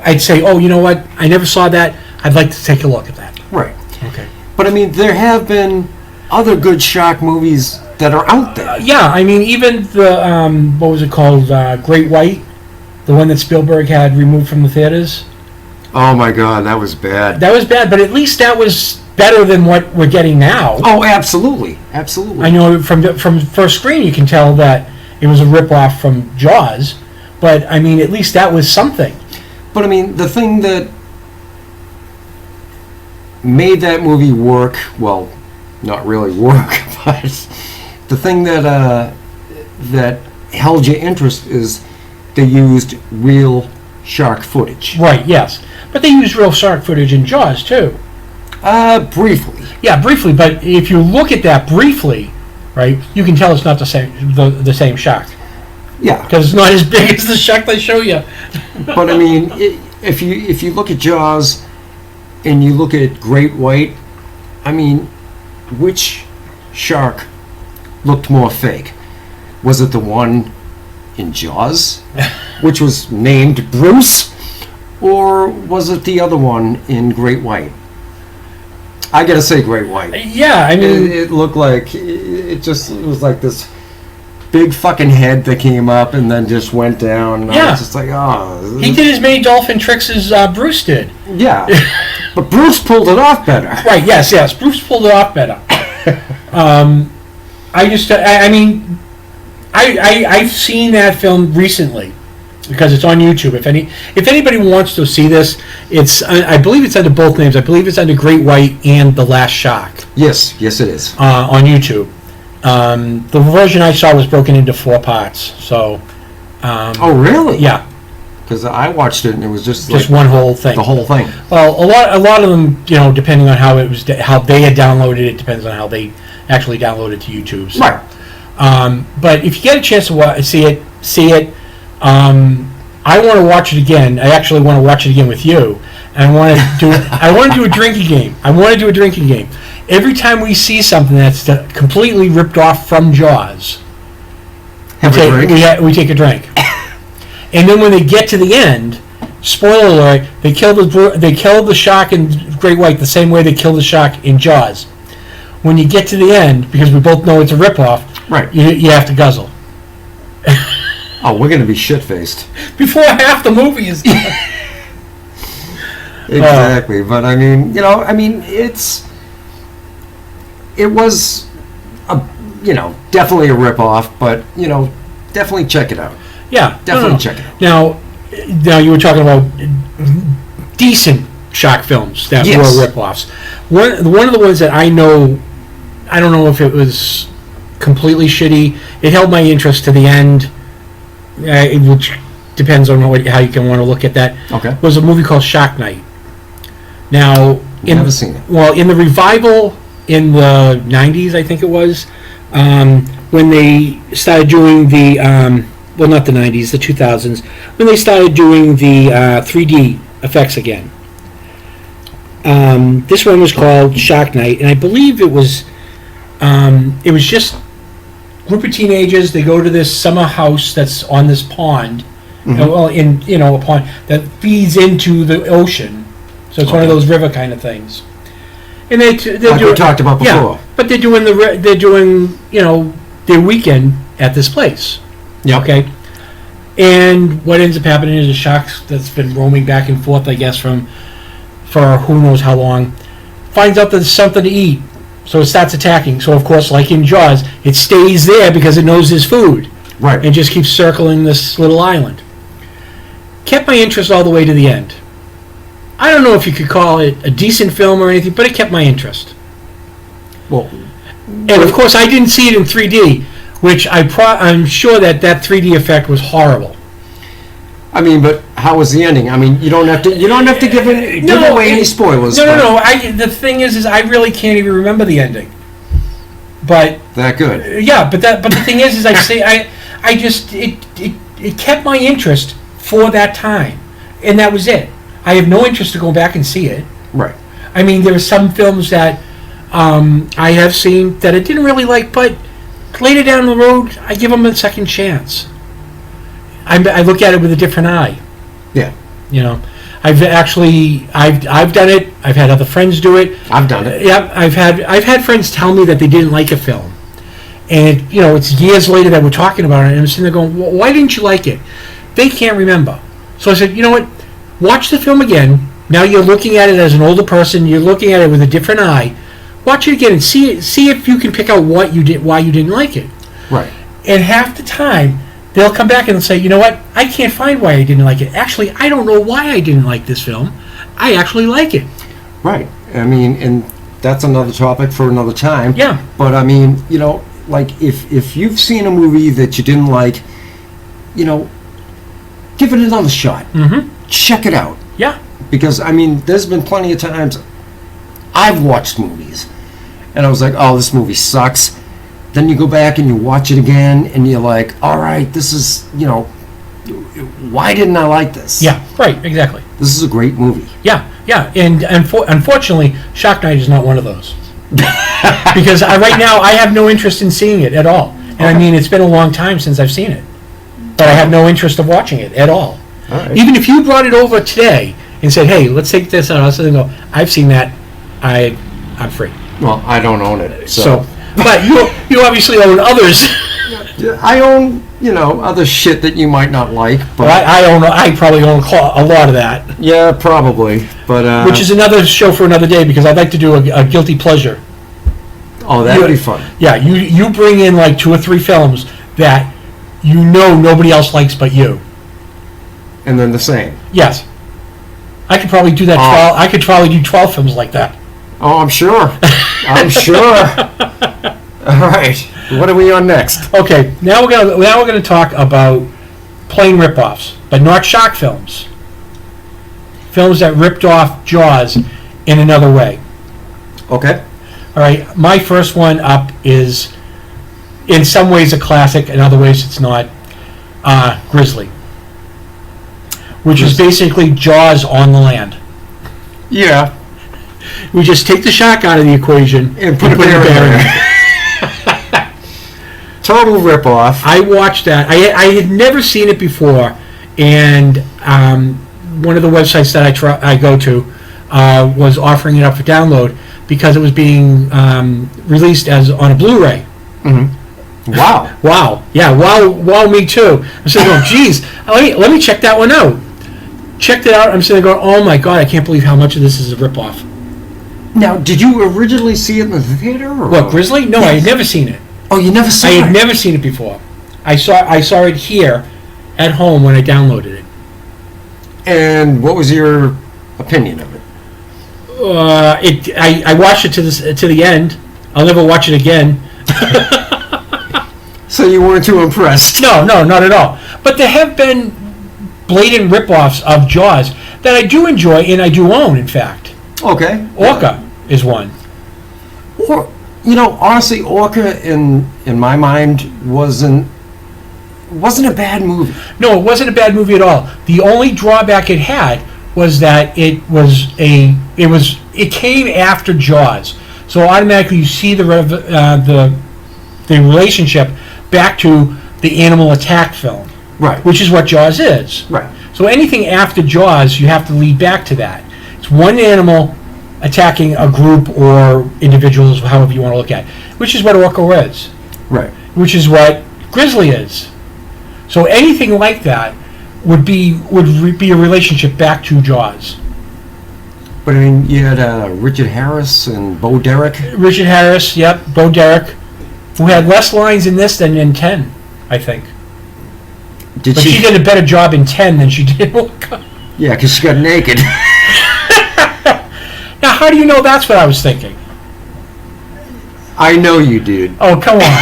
I'd say, oh, you know what, I never saw that, I'd like to take a look at that. Right. Okay. But I mean, there have been other good shark movies that are out there. Yeah, I mean, even the, what was it called, Great White, the one that Spielberg had removed from the theaters. Oh my God, that was bad. That was bad, but at least that was better than what we're getting now. Oh, absolutely. I know from first screen you can tell that it was a rip-off from Jaws, but I mean, at least that was something. But I mean, the thing that made that movie work, well, not really work, but the thing that held your interest is they used real shark footage. Right, yes. But they used real shark footage in Jaws, too. Briefly. Yeah, briefly, but if you look at that briefly, right, you can tell it's not the same shark. Yeah. Because it's not as big as the shark they show you. But I mean, if you look at Jaws and you look at Great White, I mean, which shark looked more fake? Was it the one in Jaws, which was named Bruce, or was it the other one in Great White? I gotta say Great White. Yeah, I mean, it looked like it was like this big fucking head that came up and then just went down. And yeah, I was just like, oh. He did as many dolphin tricks as Bruce did. Yeah, but Bruce pulled it off better. Right? Yes, Bruce pulled it off better. I've seen that film recently because it's on YouTube. If anybody wants to see this, I believe it's under both names. I believe it's under Great White and The Last Shark. Yes, it is. On YouTube. The version I saw was broken into 4 parts. So. Oh really? Yeah. Because I watched it and it was just one whole thing. The whole thing. Well, a lot of them, depending on how they had downloaded it, depends on how they actually downloaded it to YouTube. So. Right. But if you get a chance to see it. I want to watch it again. I actually want to watch it again with you. And I want to do a drinking game. Every time we see something that's completely ripped off from Jaws, we take a drink. And then when they get to the end, spoiler alert, they kill the shark in Great White the same way they kill the shark in Jaws. When you get to the end, because we both know it's a ripoff, right? You have to guzzle. Oh, we're gonna be shit-faced before half the movie is done. Exactly, but I mean, it was definitely a rip-off, but definitely check it out. Yeah, definitely check it out. Now you were talking about decent shark films that were rip-offs. One of the ones that I know, I don't know if it was completely shitty. It held my interest to the end, which depends on how you can want to look at that. Okay. Was a movie called Shark Night. Now, never seen it. Well, in the revival in the 90s, I think it was, when they started doing the, not the 90s, the 2000s, when they started doing the 3D effects again. This one was called Shark Night, and I believe it was just a group of teenagers. They go to this summer house that's on this pond, well, in a pond that feeds into the ocean. So it's one of those river kind of things. And they're like doing, we talked about before. Yeah, but they're doing their weekend at this place. Yeah. Okay. And what ends up happening is a shark that's been roaming back and forth, I guess, for who knows how long, finds out that there's something to eat. So it starts attacking. So, of course, like in Jaws, it stays there because it knows there's food. Right. And just keeps circling this little island. Kept my interest all the way to the end. I don't know if you could call it a decent film or anything, but it kept my interest. Well, and, of course, I didn't see it in 3D, which I'm sure that 3D effect was horrible. I mean, but how was the ending? I mean, you don't have to give away any spoilers. No. The thing is I really can't even remember the ending. But that good. Yeah, but the thing is it kept my interest for that time, and that was it. I have no interest to go back and see it. Right. I mean, there are some films that I have seen that I didn't really like, but later down the road, I give them a second chance. I look at it with a different eye. Yeah. I've done it. I've had other friends do it. I've done it. Yeah, I've had friends tell me that they didn't like a film, and it's years later that we're talking about it, and I'm sitting there going, well, "Why didn't you like it?" They can't remember. So I said, you know what? Watch the film again. Now you're looking at it as an older person. You're looking at it with a different eye. Watch it again and see if you can pick out why you didn't like it. Right. And half the time, they'll come back and they'll say, you know what? I can't find why I didn't like it. Actually, I don't know why I didn't like this film. I actually like it. Right. I mean, and that's another topic for another time. Yeah. But I mean, like if you've seen a movie that you didn't like, give it another shot. Mm-hmm. Check it out. Yeah. Because, I mean, there's been plenty of times I've watched movies and I was like, oh, this movie sucks. Then you go back and you watch it again and you're like, all right, this is, why didn't I like this? Yeah, right, exactly. This is a great movie. Yeah. And unfortunately, Shark Night is not one of those. Because right now, I have no interest in seeing it at all. And I mean, it's been a long time since I've seen it. But I have no interest of watching it at all. All right. Even if you brought it over today and said, hey, let's take this out, I'll sit there and go, I've seen that, I'm free. Well, I don't own it. So. But you obviously own others. I own, other shit that you might not like. But well, I probably own a lot of that. Yeah, probably. But which is another show for another day, because I'd like to do a guilty pleasure. Oh, that'd be fun. Yeah, you bring in like 2 or 3 films that nobody else likes but you. And then the same. Yes. I could probably do that. I could probably do 12 films like that. Oh, I'm sure. I'm sure. All right. What are we on next? Okay. Now we're gonna talk about plain rip-offs, but not shark films. Films that ripped off Jaws in another way. Okay. All right. My first one up is, in some ways, a classic. In other ways, it's not. Grizzly, which is basically Jaws on the land. Yeah. We just take the shark out of the equation and put a bear in there. Total ripoff. I watched that. I had never seen it before, and one of the websites that I go to was offering it up for download because it was being released as on a Blu-ray. Mm-hmm. Wow. Wow. Yeah. Wow. Me too. I'm sitting there going, geez, let me check that one out. Checked it out. I'm sitting there going, oh my god, I can't believe how much of this is a ripoff. Now, did you originally see it in the theater? Or what, Grizzly? No, yes. I had never seen it. Oh, you never saw it? I had never seen it before. I saw it here at home when I downloaded it. And what was your opinion of it? I watched it to the end. I'll never watch it again. So you weren't too impressed? No, not at all. But there have been blatant rip-offs of Jaws that I do enjoy and I do own, in fact. Okay. Orca is one. Or, honestly, Orca in my mind wasn't a bad movie. No, it wasn't a bad movie at all. The only drawback it had was that it came after Jaws, so automatically you see the relationship back to the animal attack film, Right. which is what Jaws is. Right. So anything after Jaws, you have to lead back to that. It's one animal attacking a group or individuals, however you want to look at it, which is what orca is, Right. which is what grizzly is. So anything like that would be a relationship back to Jaws. But I mean, you had Richard Harris and Bo Derek. Richard Harris, yep, Bo Derek, who had less lines in this than in 10, I think. Did But she did a better job in 10 than she did in Orca. Yeah, because she got naked. Now, how do you know that's what I was thinking? I know you did. Oh, come on.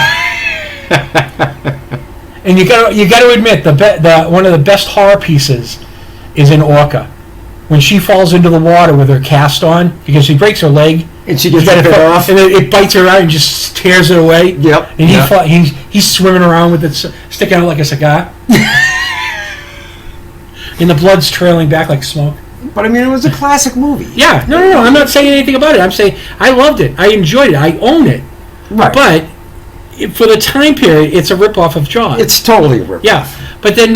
And you got to admit, the one of the best horror pieces is in Orca. When she falls into the water with her cast on, because she breaks her leg. And she gets it it off. And it bites her out and just tears it away. Yep. And he's swimming around with it sticking out like a cigar. And the blood's trailing back like smoke. But I mean, it was a classic movie. Yeah, no, I'm not saying anything about it. I'm saying I loved it. I enjoyed it. I own it. Right. But for the time period, it's a ripoff of Jaws. It's totally a rip. Yeah, but then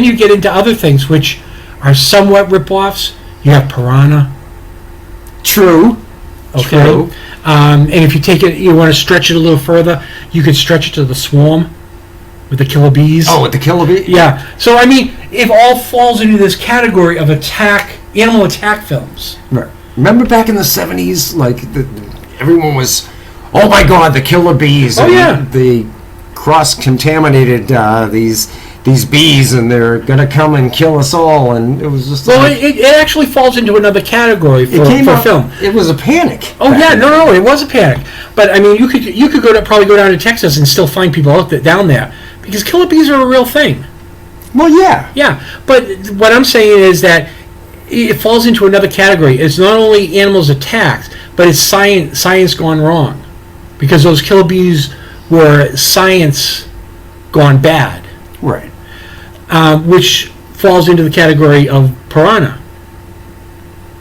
you get into other things which are somewhat ripoffs. You have Piranha. True. Okay. True. And if you take it, you want to stretch it a little further, you could stretch it to the Swarm with the killer bees. Oh, with the killer bee? Yeah. So I mean, it all falls into this category of animal attack films. Right. Remember back in the 70s, like, everyone was, oh my God, the killer bees. Oh, and yeah. They cross-contaminated these bees, and they're going to come and kill us all, and it was just Well, like, it actually falls into another category for film. It was a panic. Oh yeah, no, it was a panic. But I mean, you could probably go down to Texas and still find people down there because killer bees are a real thing. Well, yeah. Yeah, but what I'm saying is that it falls into another category. It's not only animals attacked, but it's science gone wrong, because those killer bees were science gone bad. Right. Which falls into the category of Piranha,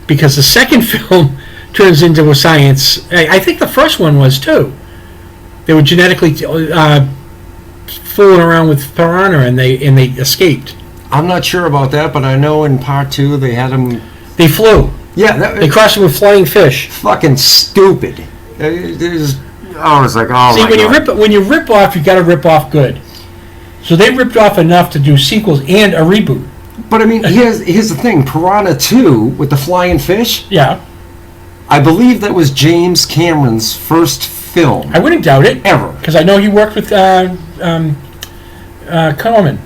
because the second film turns into a science. I think the first one was too. They were genetically fooling around with Piranha, and they escaped. I'm not sure about that, but I know in part 2 they had them. They flew. Yeah, They crossed them with flying fish. fucking stupid. I was like, oh See, my God. when you rip off, you got to rip off good. So they ripped off enough to do sequels and a reboot. But I mean, here's the thing: Piranha 2 with the flying fish. Yeah, I believe that was James Cameron's first film I wouldn't doubt it ever. because I know he worked with Corman.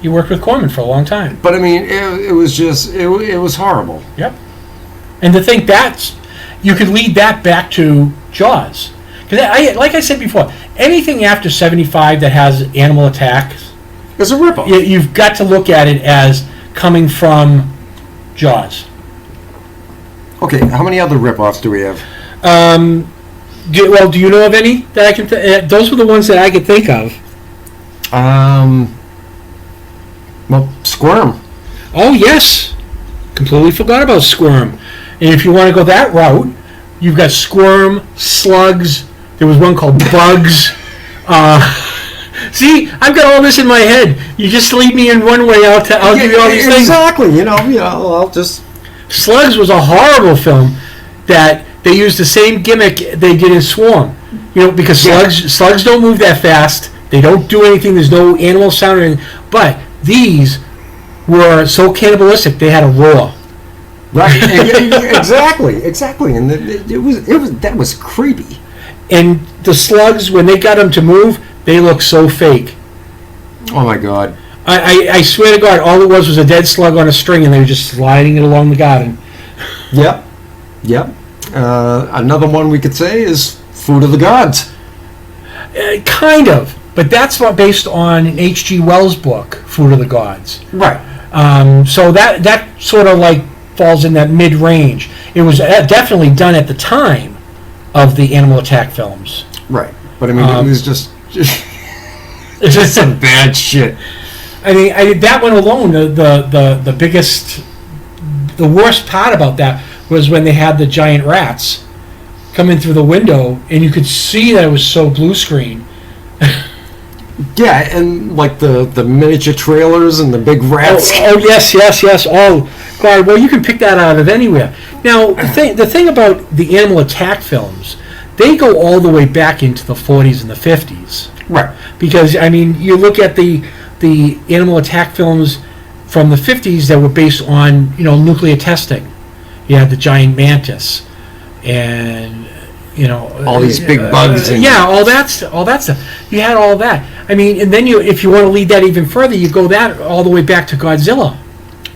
He worked with Corman for a long time. But I mean, it was just it was horrible. Yep. And to think you could lead that back to Jaws. Because like I said before, anything after 75 that has animal attacks, It's a ripoff. you've got to look at it as coming from Jaws. Okay, how many other ripoffs do we have? Do you know of any that I can? Those were the ones that I could think of. Well, Squirm. Oh yes, completely forgot about Squirm. And if you want to go that route, you've got Squirm, Slugs. There was one called Bugs. See, I've got all this in my head. You just lead me in one way, I'll give you all these things. Exactly. You know, I'll just. Slugs was a horrible film that they used the same gimmick they did in Swarm. You know, because slugs don't move that fast. They don't do anything. There's no animal sound or anything. But these were so cannibalistic. They had a roar. Right. Exactly. And that was creepy. And the slugs, when they got them to move, they looked so fake. Oh my God. I swear to God, all it was a dead slug on a string, and they were just sliding it along the garden. Yep. Another one we could say is Food of the Gods. Kind of, but that's not based on an H.G. Wells book, Food of the Gods. Right. So that sort of like falls in that mid-range. It was definitely done at the time of the animal attack films. Right. But I mean, it was just some bad shit. I mean, that one alone, the biggest the worst part about that was when they had the giant rats come in through the window, and you could see that it was so blue screen. Yeah, and like the miniature trailers and the big rats. Oh yes. Oh God, well you can pick that out of anywhere. Now the thing about the animal attack films, they go all the way back into the 40s and the 50s. Right. Because I mean, you look at the animal attack films from the 50s that were based on nuclear testing. You had the giant mantis, and all these big bugs. All that stuff. You had all that. I mean, and then if you want to lead that even further, you go that all the way back to Godzilla.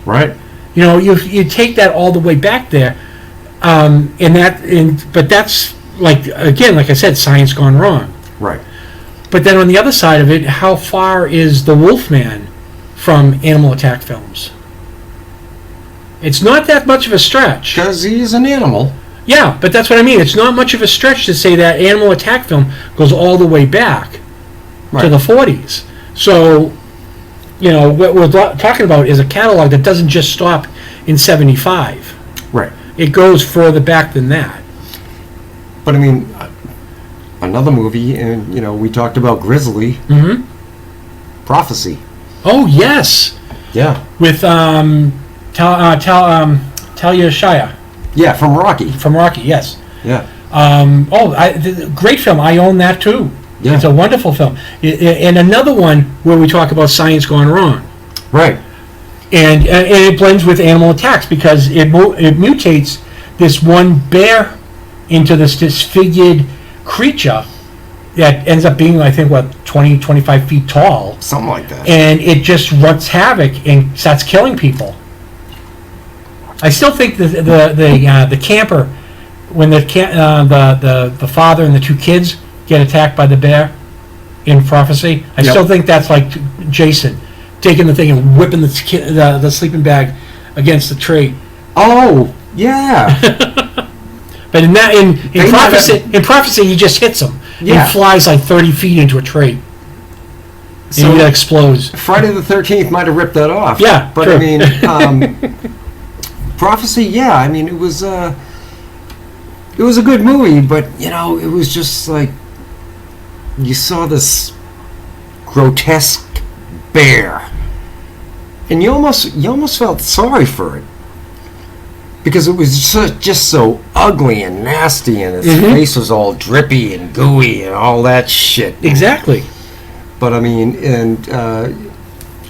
Right. You take that all the way back there, but that's like I said, science gone wrong. Right. But then on the other side of it, how far is the Wolfman from animal attack films? It's not that much of a stretch. Because he's an animal. Yeah, but that's what I mean. It's not much of a stretch to say that animal attack film goes all the way back to the 40s. So, what we're talking about is a catalog that doesn't just stop in 75. Right. It goes further back than that. But I mean, another movie, and we talked about Grizzly. Mm-hmm. Prophecy. Oh yes. Yeah. With Talia Shire. Yeah, from Rocky. From Rocky, yes. Yeah. Great film. I own that too. Yeah. It's a wonderful film. And another one where we talk about science gone wrong. Right. And it blends with animal attacks because it mutates this one bear into this disfigured creature that ends up being, I think, 20, 25 feet tall. Something like that. And it just wreaks havoc and starts killing people. I still think the camper, when the father and the two kids get attacked by the bear in Prophecy, I still think that's like Jason taking the thing and whipping the sleeping bag against the tree. Oh, yeah. But in Prophecy, he just hits him. Yeah. He flies like 30 feet into a tree. So and he explodes. Friday the 13th might have ripped that off. Yeah, but true. I mean, Prophecy. Yeah, I mean, it was a good movie, but it was just like you saw this grotesque bear, and you almost felt sorry for it. Because it was just so ugly and nasty, and its face was all drippy and gooey and all that shit. Exactly. But I mean, and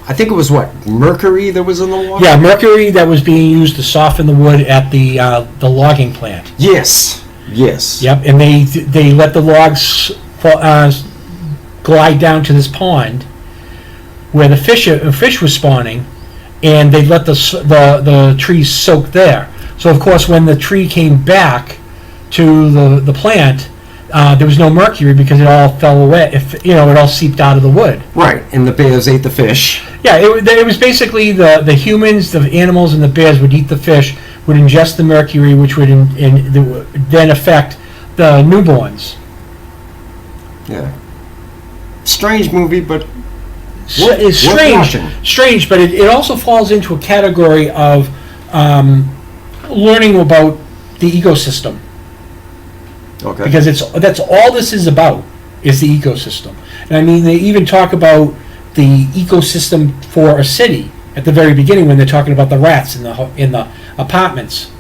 I think it was mercury that was in the water? Yeah, mercury that was being used to soften the wood at the logging plant. Yes. Yep, and they let the logs glide down to this pond where the fish was spawning, and they let the trees soak there. So of course, when the tree came back to the plant, there was no mercury because it all fell away. It all seeped out of the wood. Right, and the bears ate the fish. Yeah, it was basically the humans, the animals, and the bears would eat the fish, would ingest the mercury, which would then affect the newborns. Yeah. Strange movie, but it's strange, but it also falls into a category of learning about the ecosystem. Okay. Because that's all this is about, is the ecosystem. And I mean, they even talk about the ecosystem for a city at the very beginning when they're talking about the rats in the apartments,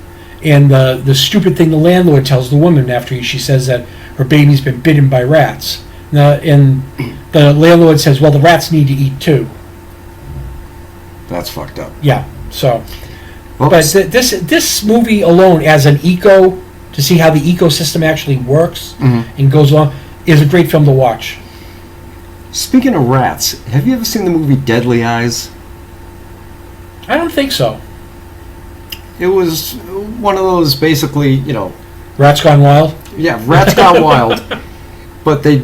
and the stupid thing the landlord tells the woman after she says that her baby's been bitten by rats. And the landlord says, "Well, the rats need to eat too." That's fucked up. Yeah. So, Well, but this movie alone, as an to see how the ecosystem actually works and goes along, is a great film to watch. Speaking of rats, have you ever seen the movie Deadly Eyes? I don't think so. It was one of those basically, Rats Gone Wild? Yeah, Rats Gone Wild. But they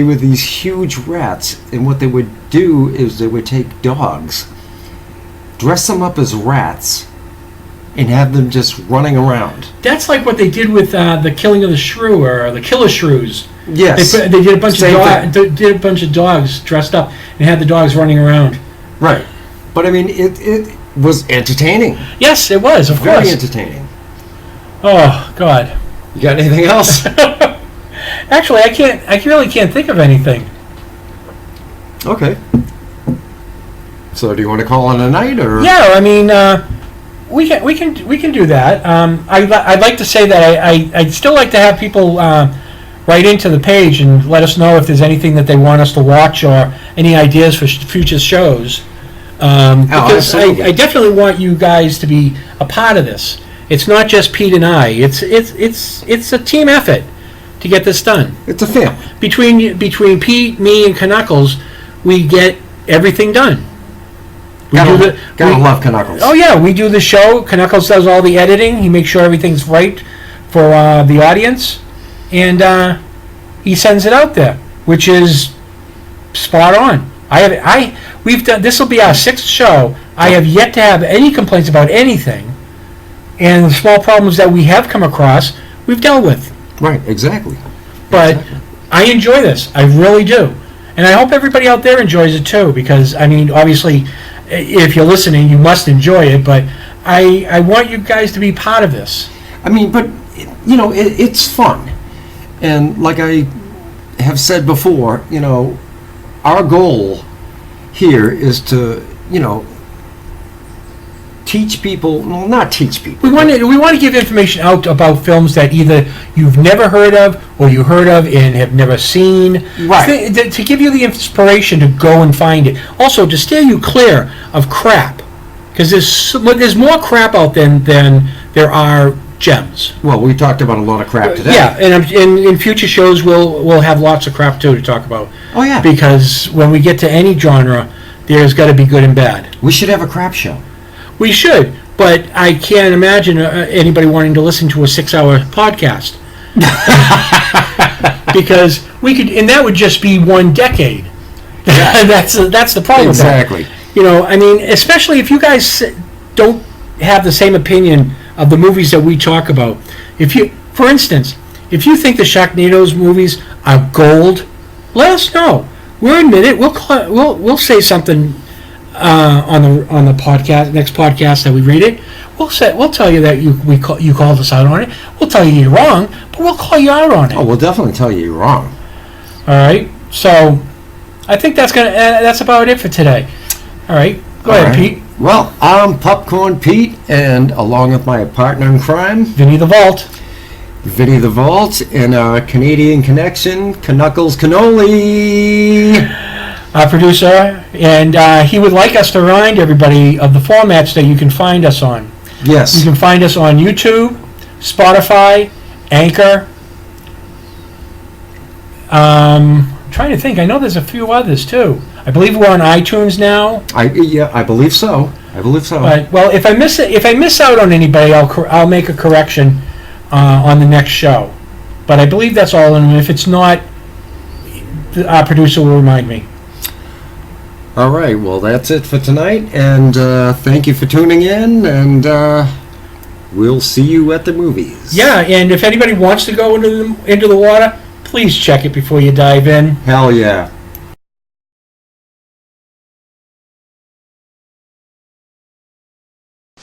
were these huge rats, and what they would do is they would take dogs, dress them up as rats, and have them just running around. That's like what they did with the Killing of the Shrew, or the Killer Shrews. Yes. They did a bunch of dogs dressed up and had the dogs running around. Right. But I mean, it was entertaining. Yes, it was, of Very course. entertaining. Oh, God. You got anything else? Actually, I really can't think of anything. Okay. So do you want to call on a night, or? Yeah, I mean, we can do that. I'd like to say that I'd still like to have people write into the page and let us know if there's anything that they want us to watch or any ideas for future shows. Because I definitely want you guys to be a part of this. It's not just Pete and I. It's a team effort to get this done. It's a film. Between Pete, me, and Knuckles, we get everything done. Gotta love Knuckles. Oh yeah, we do the show. Knuckles does all the editing. He makes sure everything's right for the audience, and he sends it out there, which is spot on. We've done. This will be our 6th show. I have yet to have any complaints about anything, and the small problems that we have come across, we've dealt with. Right, exactly. But I enjoy this. I really do, and I hope everybody out there enjoys it too. Because I mean, obviously, if you're listening, you must enjoy it. But I want you guys to be part of this. I mean, but you know, it's fun, and like I have said before, you know, our goal here is to, you know, teach people. Well, not teach people. We want to give information out about films that either you've never heard of or you heard of and have never seen. Right. To give you the inspiration to go and find it. Also, to steer you clear of crap, because there's more crap out than there are gems. Well, we talked about a lot of crap today. Yeah, and in future shows we'll have lots of crap too to talk about. Oh yeah. Because when we get to any genre, there's got to be good and bad. We should have a crap show. We should, but I can't imagine anybody wanting to listen to a 6-hour podcast. Because we could, and that would just be one decade. Yeah. that's the problem. Exactly. You know, I mean, especially if you guys don't have the same opinion of the movies that we talk about. For instance, if you think the Sharknado's movies are gold, let us know. We'll admit it. We'll say something on the podcast, next podcast that we read it. We'll tell you that you called us out on it. We'll tell you you're wrong, but we'll call you out on it. Oh, we'll definitely tell you you're wrong. All right. So I think that's about it for today. All right. Go ahead, Pete. Well, I'm Popcorn Pete, and along with my partner in crime, Vinny the Vault. Vinny the Vault, and our Canadian connection, Knuckles Cannoli. Our producer, and he would like us to remind everybody of the formats that you can find us on. Yes. You can find us on YouTube, Spotify, Anchor. I'm trying to think. I know there's a few others too. I believe we're on iTunes now. I believe so. But, well, if I miss out on anybody, I'll make a correction on the next show. But I believe that's all. And if it's not, our producer will remind me. All right, well, that's it for tonight, and thank you for tuning in, and we'll see you at the movies. Yeah, and if anybody wants to go into the water, please check it before you dive in. Hell yeah.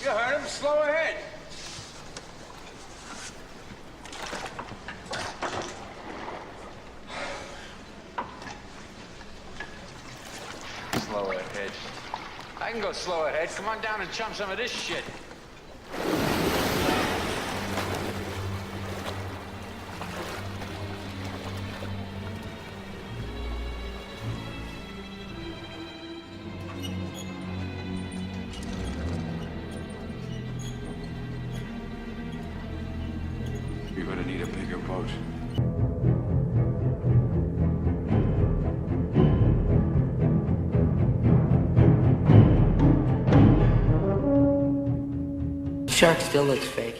You heard him. Slow ahead. Slow ahead. I can go slow ahead. Come on down and chum some of this shit. You're gonna need a bigger boat. Shark still looks fake.